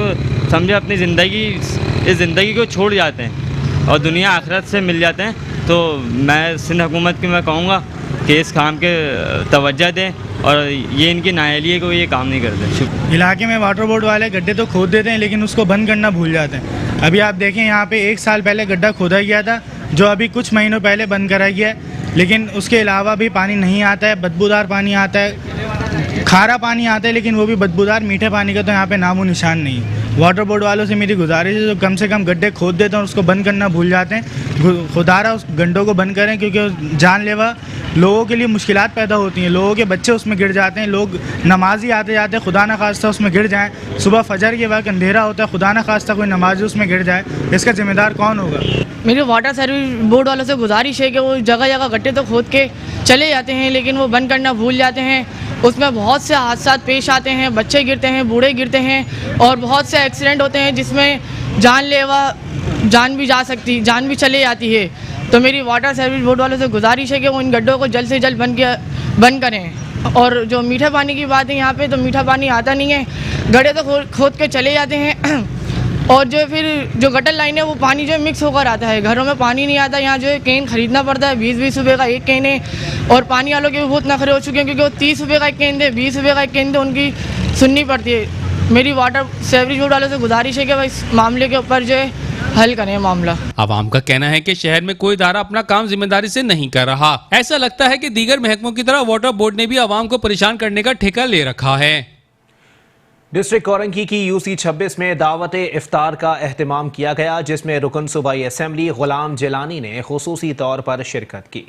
समझे अपनी इस ज़िंदगी को छोड़ जाते हैं और दुनिया आखिरत से मिल जाते हैं। तो मैं सिंध हुकूमत की मैं कहूँगा कि इस काम के तवज्जो दें और ये इनकी नाअहली है कि वो ये काम नहीं करते। इलाके में वाटर बोर्ड वाले गड्ढे तो खोद देते हैं लेकिन उसको बंद करना भूल जाते हैं। अभी आप देखें यहाँ पे 1 साल पहले गड्ढा खोदा गया था जो अभी कुछ महीनों पहले बंद करा गया है, लेकिन उसके अलावा भी पानी नहीं आता है। बदबूदार पानी आता है, खारा पानी आता है, लेकिन वो भी बदबूदार। मीठे पानी का तो यहाँ पे नामो निशान नहीं है। वाटर बोर्ड वालों से मेरी गुजारिश है जो कम से कम गड्ढे खोद देते हैं और उसको बंद करना भूल जाते हैं। खुदारा उस गड्ढों को बंद करें क्योंकि जानलेवा लोगों के लिए मुश्किलात पैदा होती हैं। लोगों के बच्चे उसमें गिर जाते हैं। लोग नमाजी आते जाते खुदा न खास्ता उसमें गिर जाएं। सुबह फजर के वक्त अंधेरा होता है, खुदा न खास्ता कोई नमाजी उसमें गिर जाए, इसका जिम्मेदार कौन होगा? मेरी वाटर सर्विस बोर्ड वालों से गुजारिश है कि वो जगह जगह गड्ढे तो खोद के चले जाते हैं लेकिन वो बंद करना भूल जाते हैं। उसमें बहुत से हादसात पेश आते हैं, बच्चे गिरते हैं, बूढ़े गिरते हैं और बहुत से एक्सीडेंट होते हैं जिसमें जानलेवा जान भी चली जाती है। तो मेरी वाटर सर्विस बोर्ड वालों से गुजारिश है कि वो इन गड्ढों को जल्द से जल्द बंद करें। और जो मीठा पानी की बात है, यहाँ पे तो मीठा पानी आता नहीं है, गड्ढे तो खोद के चले जाते हैं और जो फिर जो गटर लाइन है वो पानी जो मिक्स होकर आता है। घरों में पानी नहीं आता, यहाँ जो है कैन खरीदना पड़ता है। 20-20 रुपये का एक कैन है और पानी वालों के भी बहुत नखरे हो चुके हैं क्योंकि वो 30 रुपये का एक कैन दे, 20 रुपये का एक कैन दे, उनकी सुननी पड़ती है। मेरी वाटर सर्विस बोर्ड वालों से गुजारिश है कि भाई इस मामले के ऊपर जो है हल करें मामला। आवाम का कहना है कि शहर में कोई इदारा अपना काम जिम्मेदारी से नहीं कर रहा। ऐसा लगता है कि दीगर महकमों की तरह वाटर बोर्ड ने भी आवाम को परेशान करने का ठेका ले रखा है। डिस्ट्रिक्ट कोरंगी की यूसी 26 में दावत इफ्तार का एहतमाम किया गया, जिसमें रुकन सूबाई असेंबली गुलाम जिलानी ने खुसूसी तौर पर शिरकत की।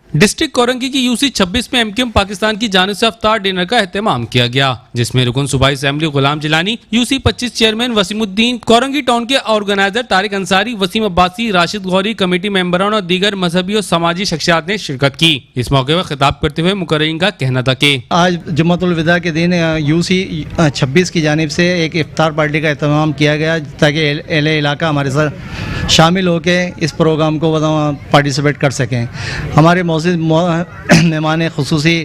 डिस्ट्रिक्ट कोरंगी की यूसी 26 में एमक्यूएम पाकिस्तान की जानिब से इफ्तार डिनर का एहतमाम किया गया, जिसमें रुकन सूबाई assembly Ghulam Jilani, UC 25 chairman Waseemuddin, Korangi town के ऑर्गेनाइजर तारिक अंसारी, वसीम अब्बासी, राशिद गौरी, कमेटी मेंबरान और दीगर मजहबी और समाजी शख्सियात ने शिरकत की। इस मौके पर खिताब करते हुए मुकर्ररीन का कहना था कि आज जुम्मतुल विदा के दिन यूसी 26 की जानिब से एक इफ्तार पार्टी का एहतमाम किया गया, ताकि अहले इलाका हमारे साथ शामिल होकर इस प्रोग्राम को पार्टिसिपेट कर सकें। हमारे मेहमान खुसूसी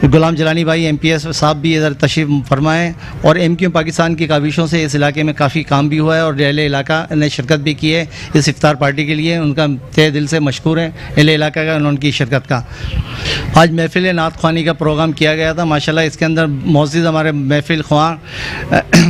गुलाम जिलानी भाई MPS साहब भी इधर तशरीफ़ फरमाएँ और एमक्यूएम पाकिस्तान की काविशों से इस इलाके में काफ़ी काम भी हुआ है और अहले इलाका ने शिरकत भी की है इस इफ्तार पार्टी के लिए। उनका तहे दिल से मशकूर है अहले इलाका का उनकी शिरकत का। आज महफिल नात ख्वानी का प्रोग्राम किया गया था। माशाल्लाह इसके अंदर मौजूद हमारे महफिल ख्वां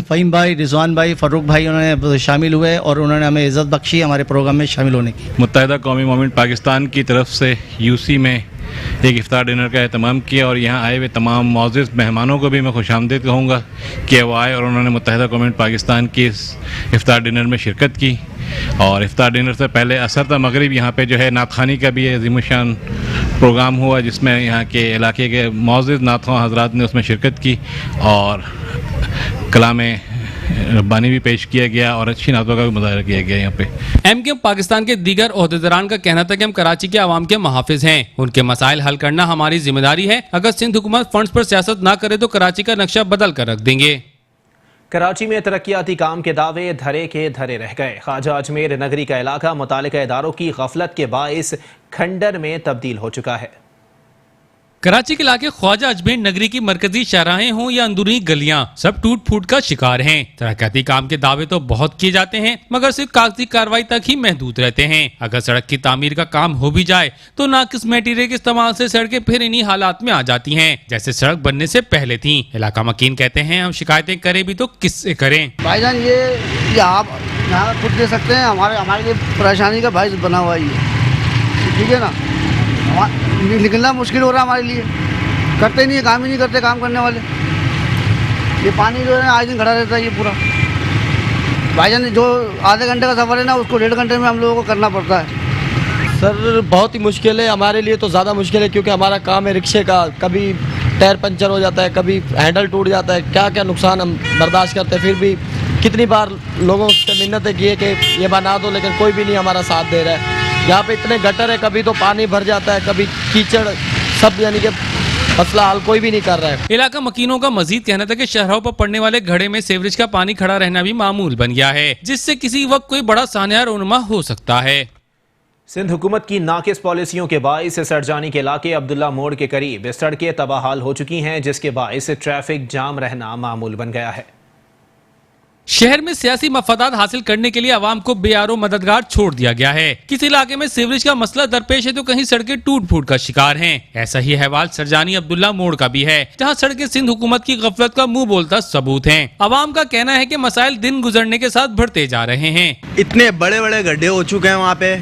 फ़हीम भाई, रिजवान भाई, फ़ारूक भाई उन्होंने शामिल हुए और उन्होंने हमें इज़्ज़त बख्शी हमारे प्रोग्राम में शामिल होने की। मुत्तहिदा कौमी मूवमेंट पाकिस्तान की तरफ से यूसी में एक इफ्तार डिनर का एहतमाम किया और यहाँ आए हुए तमाम मौजूद मेहमानों को भी मैं खुशामदीद कहूँगा कि वो आए और उन्होंने मुत्तहिदा कौमी पाकिस्तान की इस इफ्तार डिनर में शिरकत की। और इफ्तार डिनर से पहले असर ता मगरिब यहाँ पे जो है नात ख़ानी का भी अज़ीमुशान प्रोग्राम हुआ, जिसमें यहाँ के इलाके के मौजूद नात ख़्वां हज़रात ने उसमें शिरकत की और कलाम रब्बानी भी पेश किया गया और अच्छी नातों का भी मुजाहरा किया गया। यहाँ पे एमक्यूएम पाकिस्तान के दीगर ओहदेदारान का कहना था कि हम कराची के आवाम के मुहाफिज हैं, उनके मसाइल हल करना हमारी जिम्मेदारी है। अगर सिंध हुकूमत फंड्स पर सियासत ना करे तो कराची का नक्शा बदल कर रख देंगे। कराची में तरक्याती काम के दावे धरे के धरे रह गए। ख्वाजा अजमेर नगरी का इलाका मुतालिका इदारों की गफलत के बाइस खंडर में तब्दील हो चुका है। कराची के इलाके ख्वाजा अजमेर नगरी की मरकजी शाहराहें हों या अंदरूनी गलियां, सब टूट फूट का शिकार हैं। तरक्याती काम के दावे तो बहुत किए जाते हैं मगर सिर्फ कागजी कार्रवाई तक ही महदूद रहते हैं। अगर सड़क की तामीर का काम हो भी जाए तो नाकिस मटेरियल के इस्तेमाल से सड़कें फिर इन्हीं हालात में आ जाती हैं जैसे सड़क बनने से पहले थी। इलाका मकीन कहते हैं हम शिकायतें करें भी तो किससे करें। भाईजान ये आप यहाँ खुद दे सकते हैं, हमारे लिए परेशानी का भाई बना हुआ है, ठीक है ना। निकलना मुश्किल हो रहा है हमारे लिए, करते नहीं है, काम ही नहीं करते काम करने वाले। ये पानी जो है आज दिन खड़ा रहता है ये पूरा। भाईजान जो आधे घंटे का सफ़र है ना उसको 1.5 घंटे में हम लोगों को करना पड़ता है। सर बहुत ही मुश्किल है, हमारे लिए तो ज़्यादा मुश्किल है क्योंकि हमारा काम है रिक्शे का। कभी टायर पंचर हो जाता है, कभी हैंडल टूट जाता है, क्या क्या नुकसान हम बर्दाश्त करते हैं। फिर भी कितनी बार लोगों से मिन्नतें की है कि ये बना दो, लेकिन कोई भी नहीं हमारा साथ दे रहा है। यहाँ पे इतने गटर है, कभी तो पानी भर जाता है, कभी कीचड़, सब यानी कि मसला हल कोई भी नहीं कर रहा है। इलाका मकीनों का मजीद कहना था कि शहरों पर पड़ने वाले घड़े में सीवरेज का पानी खड़ा रहना भी मामूल बन गया है, जिससे किसी वक्त कोई बड़ा सानिया रोनुमा हो सकता है। सिंध हुकूमत की नाकिस पॉलिसियों के बाइस सरजानी के इलाके अब्दुल्ला मोड़ के करीब सड़कें तबाहाल हो चुकी हैं, जिसके बाइस ट्रैफिक जाम रहना मामूल बन गया है। शहर में सियासी मफादात हासिल करने के लिए आवाम को बेआरो मददगार छोड़ दिया गया है। किसी इलाके में सीवरेज का मसला दरपेश है तो कहीं सड़कें टूट फूट का शिकार हैं। ऐसा ही अहवाल सरजानी अब्दुल्ला मोड़ का भी है, जहां सड़कें सिंध हुकूमत की गफलत का मुंह बोलता सबूत हैं। आवाम का कहना है कि मसाइल दिन गुजरने के साथ बढ़ते जा रहे हैं। इतने बड़े बड़े गड्ढे हो चुके हैं वहाँ पे,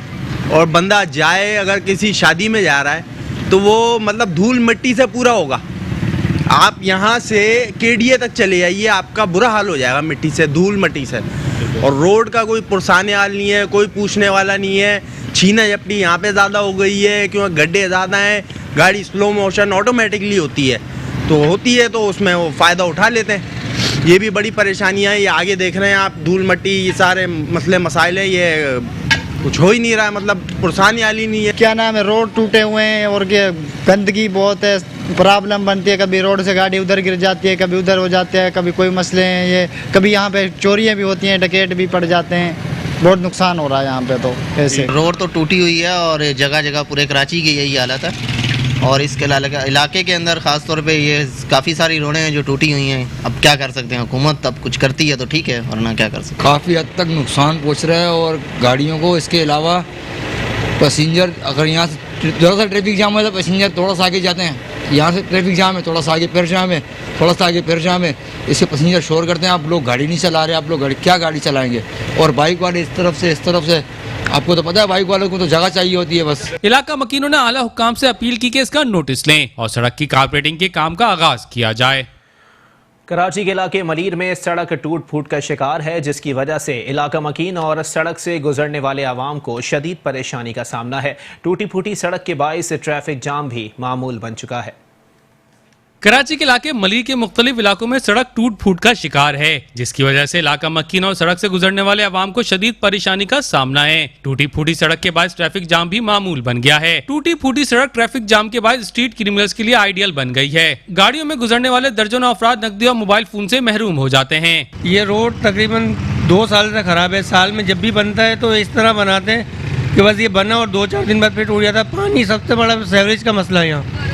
और बंदा जाए अगर किसी शादी में जा रहा है तो वो मतलब धूल मिट्टी से पूरा होगा। आप यहाँ से केडीए तक चले जाइए, आपका बुरा हाल हो जाएगा मिट्टी से, धूल मिट्टी से। और रोड का कोई पुरसाने हाल नहीं है, कोई पूछने वाला नहीं है। छीना झपटी यहाँ पे ज़्यादा हो गई है क्योंकि गड्ढे ज़्यादा हैं। गाड़ी स्लो मोशन ऑटोमेटिकली होती है तो उसमें वो फ़ायदा उठा लेते हैं। ये भी बड़ी परेशानियाँ हैं। ये आगे देख रहे हैं आप, धूल मिट्टी, ये सारे मसले मसाइल हैं, ये कुछ हो ही नहीं रहा है, मतलब पुरसानी हाल ही नहीं है। क्या नाम है, रोड टूटे हुए हैं और गंदगी बहुत है, प्रॉब्लम बनती है। कभी रोड से गाड़ी उधर गिर जाती है, कभी उधर हो जाते हैं, कभी कोई मसले हैं ये, कभी यहाँ पे चोरियाँ भी होती हैं, डकैत भी पड़ जाते हैं। बहुत नुकसान हो रहा है यहाँ पे तो। ऐसे रोड तो टूटी हुई है और जगह जगह पूरे कराची की यही हालत है। और इसके इलाके के अंदर ख़ास तौर पे ये काफ़ी सारी रोडें हैं जो टूटी हुई हैं। अब क्या कर सकते हैं, हुकूमत अब कुछ करती है तो ठीक है, वरना क्या कर सकते। काफ़ी हद तक नुकसान पहुँच रहा है और गाड़ियों को। इसके अलावा पैसेंजर अगर यहाँ से थोड़ा सा ट्रैफिक जाम है तो पैसेंजर थोड़ा सा आगे जाते हैं, यहाँ से ट्रैफिक जाम है, थोड़ा सा आगे फिर जाम है, थोड़ा सा आगे फिर जाम है। इससे पैसेंजर शोर करते हैं, आप लोग गाड़ी नहीं चला रहे, आप लोग क्या गाड़ी चलाएंगे। और बाइक वाले इस तरफ से आपको तो पता है बाइक वालों को तो जगह चाहिए होती है बस। इलाका मकीनों ने आला हुक्काम से अपील की कि इसका नोटिस लें और सड़क की कारपेटिंग के काम का आगाज किया जाए। कराची के इलाके मलीर में सड़क टूट फूट का शिकार है, जिसकी वजह से इलाका मकीन और सड़क से गुजरने वाले आवाम को शदीद परेशानी का सामना है। टूटी फूटी सड़क के बाइस ट्रैफिक जाम भी मामूल बन चुका है। कराची के इलाके मलीर के मुख्तलिफ इलाकों में सड़क टूट फूट का शिकार है, जिसकी वजह से इलाका मक्कीन और सड़क से गुजरने वाले आवाम को शदीद परेशानी का सामना है। टूटी फूटी सड़क के बाद ट्रैफिक जाम भी मामूल बन गया है। टूटी फूटी सड़क ट्रैफिक जाम के बाद स्ट्रीट क्रिमिनल्स के लिए आइडियल बन गई है। गाड़ियों में गुजरने वाले दर्जनों अफराद नकदी और मोबाइल फोन से महरूम हो जाते हैं। ये रोड तकरीबन 2 साल से खराब है। साल में जब भी बनता है तो इस तरह बनाते हैं कि बस ये बना और 2-4 दिन बाद फिर टूट जाता है। पानी सबसे बड़ा सीवरेज का मसला है। यहाँ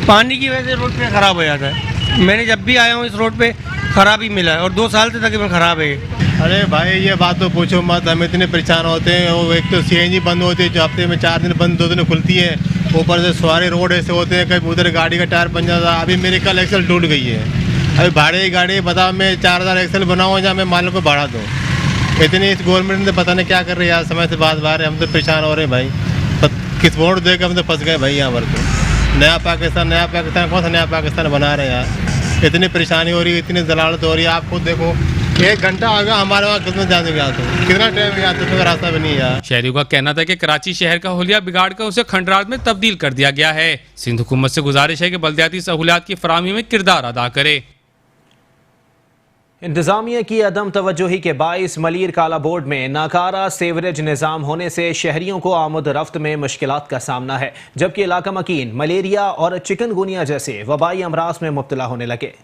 पानी की वजह से रोड पे खराब हो जाता है। मैंने जब भी आया हूँ इस रोड पे खराब ही मिला है और 2 साल से तकरीबन खराब है। अरे भाई ये बात तो पूछो मत, हम इतने परेशान होते हैं। वो एक तो CNG बंद होती है जो हफ्ते में 4 दिन बंद 2 दिन खुलती है। ऊपर से सारे रोड ऐसे होते हैं, कभी उधर गाड़ी का टायर पंचर था। अभी मेरी कल एक्सल टूट गई है। अभी भाड़े की गाड़ी बताओ, मैं 4000 एक्सल बनाऊँ जहाँ मैं मालिक को भाड़ा दूँ। इतनी इस गवर्नमेंट ने पता नहीं क्या कर रही है यार। समय से बार हम तो परेशान हो रहे हैं भाई। किस वोट दे के हम तो फंस गए भाई। यहाँ पर तो नया पाकिस्तान कौन सा नया पाकिस्तान बना रहे हैं यार। इतनी परेशानी हो रही है, इतनी जलालत हो रही है। आप खुद देखो 1 घंटा आ गया हमारे वहाँ, कितना जाने गया तो कितना टाइम गया तो रास्ता भी नहीं है यार। शहरियों का कहना था कि कराची शहर का हुलिया बिगाड़ कर उसे खंडरात में तब्दील कर दिया गया है। सिंध हुकूमत से गुजारिश है कि बल्दियाती सहूलियात की फराहमी में किरदार अदा करे। इंतजामिया की अदम तवज्जोही के बाइस मलीर काला बोर्ड में नाकारा सेवरेज निज़ाम होने से शहरियों को आमद रफ्त में मुश्किलात का सामना है, जबकि इलाका मकीन मलेरिया और चिकनगुनिया जैसे वबाई अमराज में मुब्तला होने लगे।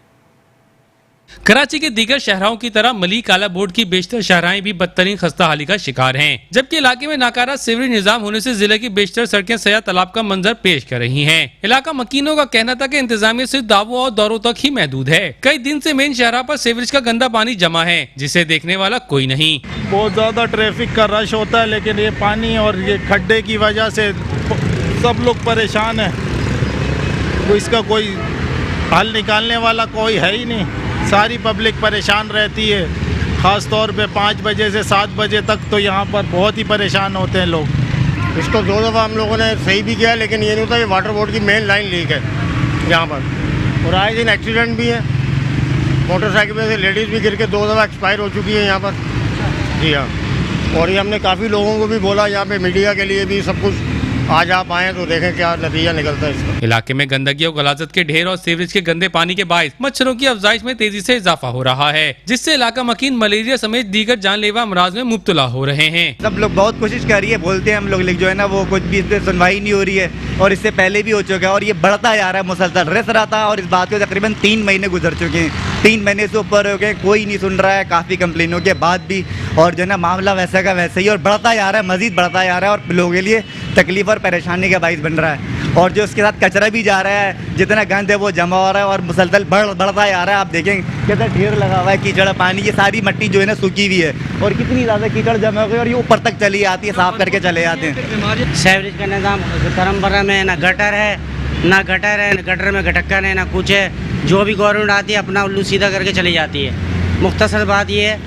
कराची के दीगर शहरों की तरह मली काला बोर्ड की बेशतर शहराएं भी बदतरीन खस्ता हाली का शिकार हैं, जबकि इलाके में नाकारा सीवरेज निजाम होने से जिले की बेशतर सड़कें सया तालाब का मंजर पेश कर रही हैं। इलाका मकीनों का कहना था कि इंतजामिया सिर्फ दावों और दौरों तक ही महदूद है। कई दिन से मेन शहरा पर सीवरेज का गंदा पानी जमा है, जिसे देखने वाला कोई नहीं। बहुत ज्यादा ट्रैफिक का रश होता है, लेकिन ये पानी और ये खड्डे की वजह से सब लोग परेशान है। इसका कोई हल निकालने वाला कोई है ही नहीं। सारी पब्लिक परेशान रहती है, ख़ास तौर पे 5 बजे से 7 बजे तक तो यहाँ पर बहुत ही परेशान होते हैं लोग। इसको 2 दफ़ा हम लोगों ने सही भी किया, लेकिन ये नहीं होता। ये वाटर बोर्ड की मेन लाइन लीक है यहाँ पर, और आए दिन एक्सीडेंट भी है। मोटरसाइकिल पे से लेडीज़ भी गिर के 2 दफ़ा एक्सपायर हो चुकी है यहाँ पर। जी हाँ, और ये हमने काफ़ी लोगों को भी बोला, यहाँ पे मीडिया के लिए भी सब कुछ। आज आप आए तो देखें क्या नतीजा निकलता है इसका। इलाके में गंदगी और गलाजत के ढेर और सीवरेज के गंदे पानी के बायस मच्छरों की अफजाइश में तेजी से इजाफा हो रहा है, जिससे इलाका मकीन मलेरिया समेत दीगर जानलेवा अमराज में मुब्तला हो रहे हैं। सब लोग बहुत कोशिश कर रही है, बोलते हैं हम लोग, लेकिन जो है ना वो कुछ भी इस पर सुनवाई नहीं हो रही है, और इससे पहले भी हो चुका है और ये बढ़ता जा रहा है मुसलसल। रस रहा था और इस बात को तकरीबन 3 महीने गुजर चुके हैं। 3 महीने से ऊपर हो गए, कोई नहीं सुन रहा है, काफ़ी कंप्लेनों के बाद भी। और जो है ना मामला वैसा का वैसे ही और बढ़ता जा रहा है, मजीद बढ़ता जा रहा है, और लोगों के लिए तकलीफ और परेशानी का बाइस बन रहा है। और जो उसके साथ कचरा भी जा रहा है, जितना गंद है वो जमा हो रहा है और मुसलसल बढ़ता जा रहा है। आप देखें कितना ढेर लगा हुआ है कीचड़ पानी, ये सारी मिट्टी जो है ना सूखी हुई है और कितनी ज़्यादा कीचड़ जमा हो गई और ये ऊपर तक चली आती है, साफ करके चले जाते हैं। सीवरेज का निज़ाम करमबरा में ना गटर है, ना गटर में गटक्कन है, ना कुछ है। जो भी गवर्नमेंट आती है अपना उल्लू सीधा करके चली जाती है। मुख्तसर बात ये है,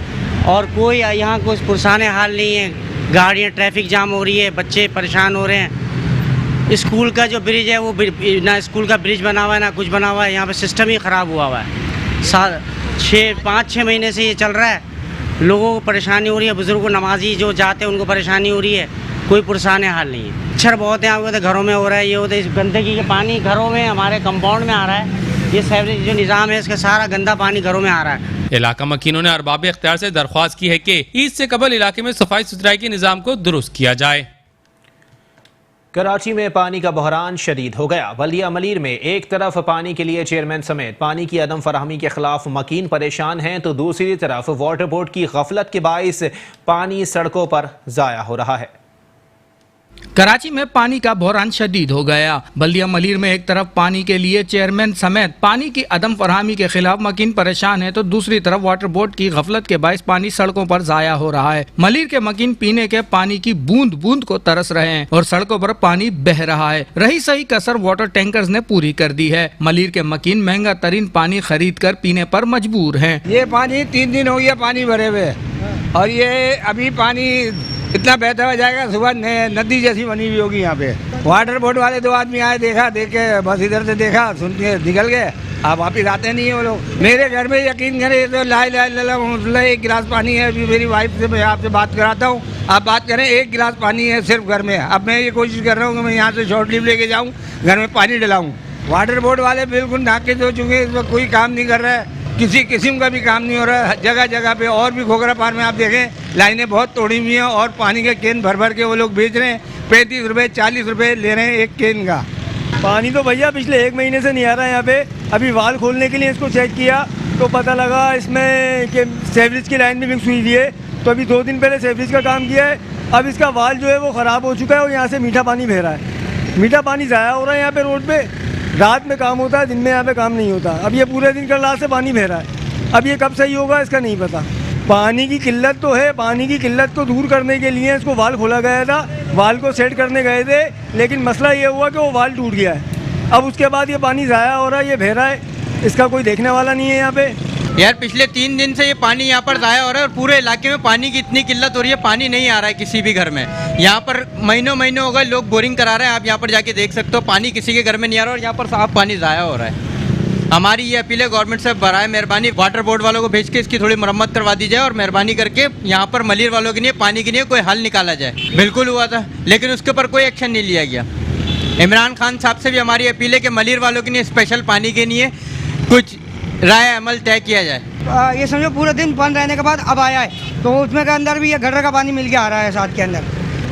और कोई यहाँ कुछ पुरसाने हाल नहीं है। गाड़ियाँ ट्रैफिक जाम हो रही है, बच्चे परेशान हो रहे हैं। स्कूल का जो ब्रिज है वो ना स्कूल का ब्रिज बना हुआ है ना कुछ बना हुआ है। यहाँ पे सिस्टम ही ख़राब हुआ हुआ है। 5-6 महीने से ये चल रहा है। लोगों को परेशानी हो रही है, बुजुर्गों नमाजी जो जाते हैं उनको परेशानी हो रही है। कोई पुरसाने हाल नहीं है। मच्छर बहुत यहाँ हुए थे, घरों में हो रहा है, ये होता है। इस गंदगी के पानी घरों में हमारे कंपाउंड में आ रहा है। ये सीवरेज जो निज़ाम है इसका सारा गंदा पानी घरों में आ रहा है। इलाका मकीनों ने अरबाब इख्तियार से दरख्वास्त की है कि ईद से कबल इलाके में सफाई सुथराई के निज़ाम को दुरुस्त किया जाए। कराची में पानी का बहरान शदीद हो गया। बल्दिया मलीर में एक तरफ पानी के लिए चेयरमैन समेत पानी की अदम फराहमी के खिलाफ मकीन परेशान हैं, तो दूसरी तरफ वाटर बोर्ड की गफलत के बाइस पानी सड़कों पर ज़ाया हो रहा है। कराची में पानी का बहरान शदीद हो गया। बल्दिया मलीर में एक तरफ पानी के लिए चेयरमैन समेत पानी की अदम फरहमी के खिलाफ मकीन परेशान है, तो दूसरी तरफ वाटर बोर्ड की गफलत के बायस पानी सड़कों पर जाया हो रहा है। मलीर के मकीन पीने के पानी की बूंद बूंद को तरस रहे हैं और सड़कों पर पानी बह रहा है। रही सही कसर वाटर टैंकर्स ने पूरी कर दी है। मलीर के मकीन महंगा तरीन पानी खरीद कर पीने पर मजबूर है। ये पानी 3 दिन हो गया पानी भरे हुए, और ये अभी पानी इतना बहता हुआ जाएगा, सुबह नदी जैसी बनी हुई होगी यहाँ पे। वाटर बोर्ड वाले 2 आदमी आए, देखा, देख के बस इधर से देखा, सुन के निकल गए। आप वापिस आते नहीं है वो लोग। मेरे घर में यकीन करें तो ला इलाहा इल्लल्लाह, 1 गिलास पानी है। अभी मेरी वाइफ से मैं आपसे बात कराता हूँ, आप बात करें, 1 गिलास पानी है सिर्फ घर में। अब मैं ये कोशिश कर रहा हूँ कि मैं यहाँ से शॉर्ट लीव लेके जाऊँ, घर में पानी डलाऊँ। वाटर बोर्ड वाले बिल्कुल नाकिस हो चुके हैं, इसमें कोई काम नहीं कर रहा है, किसी किस्म का भी काम नहीं हो रहा है। जगह जगह पे और भी घोघरा पार में आप देखें लाइनें बहुत तोड़ी हुई हैं और पानी के केन भर भर के वो लोग बेच रहे हैं। 35 रुपये 40 रुपये ले रहे हैं एक केन का। पानी तो भैया पिछले 1 महीने से नहीं आ रहा है यहाँ पे। अभी वाल खोलने के लिए इसको चेक किया तो पता लगा इसमें कि सेवरेज की लाइन भी मिक्स हुई हुई है। तो अभी 2 दिन पहले सेवरेज का काम किया है। अब इसका वाल जो है वो ख़राब हो चुका है और यहाँ से मीठा पानी बह रहा है। मीठा पानी ज़ाया हो रहा है यहाँ पे रोड पे। रात में काम होता है, दिन में यहाँ पे काम नहीं होता। अब ये पूरे दिन कल रात से पानी बह रहा है। अब ये कब सही होगा इसका नहीं पता। पानी की किल्लत तो है, पानी की किल्लत को दूर करने के लिए इसको वाल खोला गया था, वाल को सेट करने गए थे, लेकिन मसला ये हुआ कि वो वाल टूट गया है। अब उसके बाद ये पानी ज़ाया हो रहा है, ये बह रहा है, इसका कोई देखने वाला नहीं है यहाँ पे। यार पिछले 3 दिन से ये पानी यहाँ पर ज़ाया हो रहा है और पूरे इलाके में पानी की इतनी किल्लत हो रही है, पानी नहीं आ रहा है किसी भी घर में। यहाँ पर महीनों हो गए लोग बोरिंग करा रहे हैं, आप यहाँ पर जाके देख सकते हो, पानी किसी के घर में नहीं आ रहा और यहाँ पर साफ पानी ज़ाया हो रहा है। हमारी ये अपील है गवर्नमेंट से, बराए मेहरबानी वाटर बोर्ड वालों को भेज के इसकी थोड़ी मरम्मत करवा दी जाए और मेहरबानी करके यहाँ पर मलिर वालों के लिए पानी के लिए कोई हल निकाला जाए। बिल्कुल हुआ था लेकिन उसके ऊपर कोई एक्शन नहीं लिया गया। इमरान खान साहब से भी हमारी अपील है कि मलिर वालों के लिए स्पेशल पानी के लिए कुछ राय अमल तय किया जाए। ये समझो पूरे दिन बंद रहने के बाद अब आया है तो उसमें के अंदर भी ये गटर का पानी मिल के आ रहा है साथ के अंदर।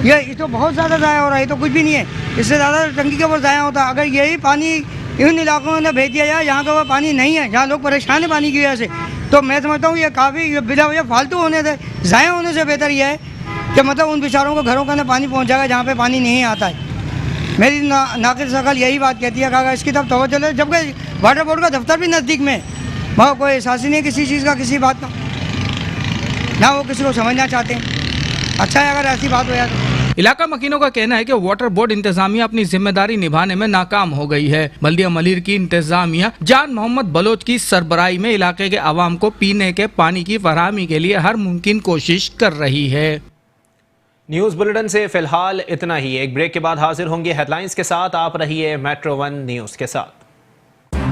ये तो बहुत ज़्यादा ज़ाया हो रहा है, ये तो कुछ भी नहीं है, इससे ज़्यादा टंकी के ऊपर ज़ाया होता। अगर यही पानी इन इलाकों में भेज दिया जाए जहाँ का वो पानी नहीं है, जहाँ लोग परेशान है पानी की वजह से, तो मैं समझता हूँ ये काफ़ी बिला वजह फालतू होने से, ज़ाया होने से बेहतर यह है कि मतलब उन बेचारों को घरों के अंदर पानी पहुँच जाएगा जहाँ पे पानी नहीं आता है। मेरी नाकिस शकल यही बात कहती है कि इसकी तरफ तवज्जो ले, जबकि वाटर बोर्ड का दफ्तर भी नज़दीक में, वहाँ कोई एहसास ही नहीं है किसी चीज़ का, किसी बात का, ना वो किसी को समझना चाहते हैं। अच्छा है अगर ऐसी बात हो जाए तो। इलाका मकीनों का कहना है कि वाटर बोर्ड इंतजामिया अपनी जिम्मेदारी निभाने में नाकाम हो गई है। बल्दिया मलिर की इंतजामिया जान मोहम्मद बलोच की सरबराही में इलाके के आवाम को पीने के पानी की फराहमी के लिए हर मुमकिन कोशिश कर रही है। न्यूज बुलेटिन से फिलहाल इतना ही। एक ब्रेक के बाद हाजिर होंगे हेडलाइंस के साथ। आप रहिए मेट्रो 1 न्यूज के साथ।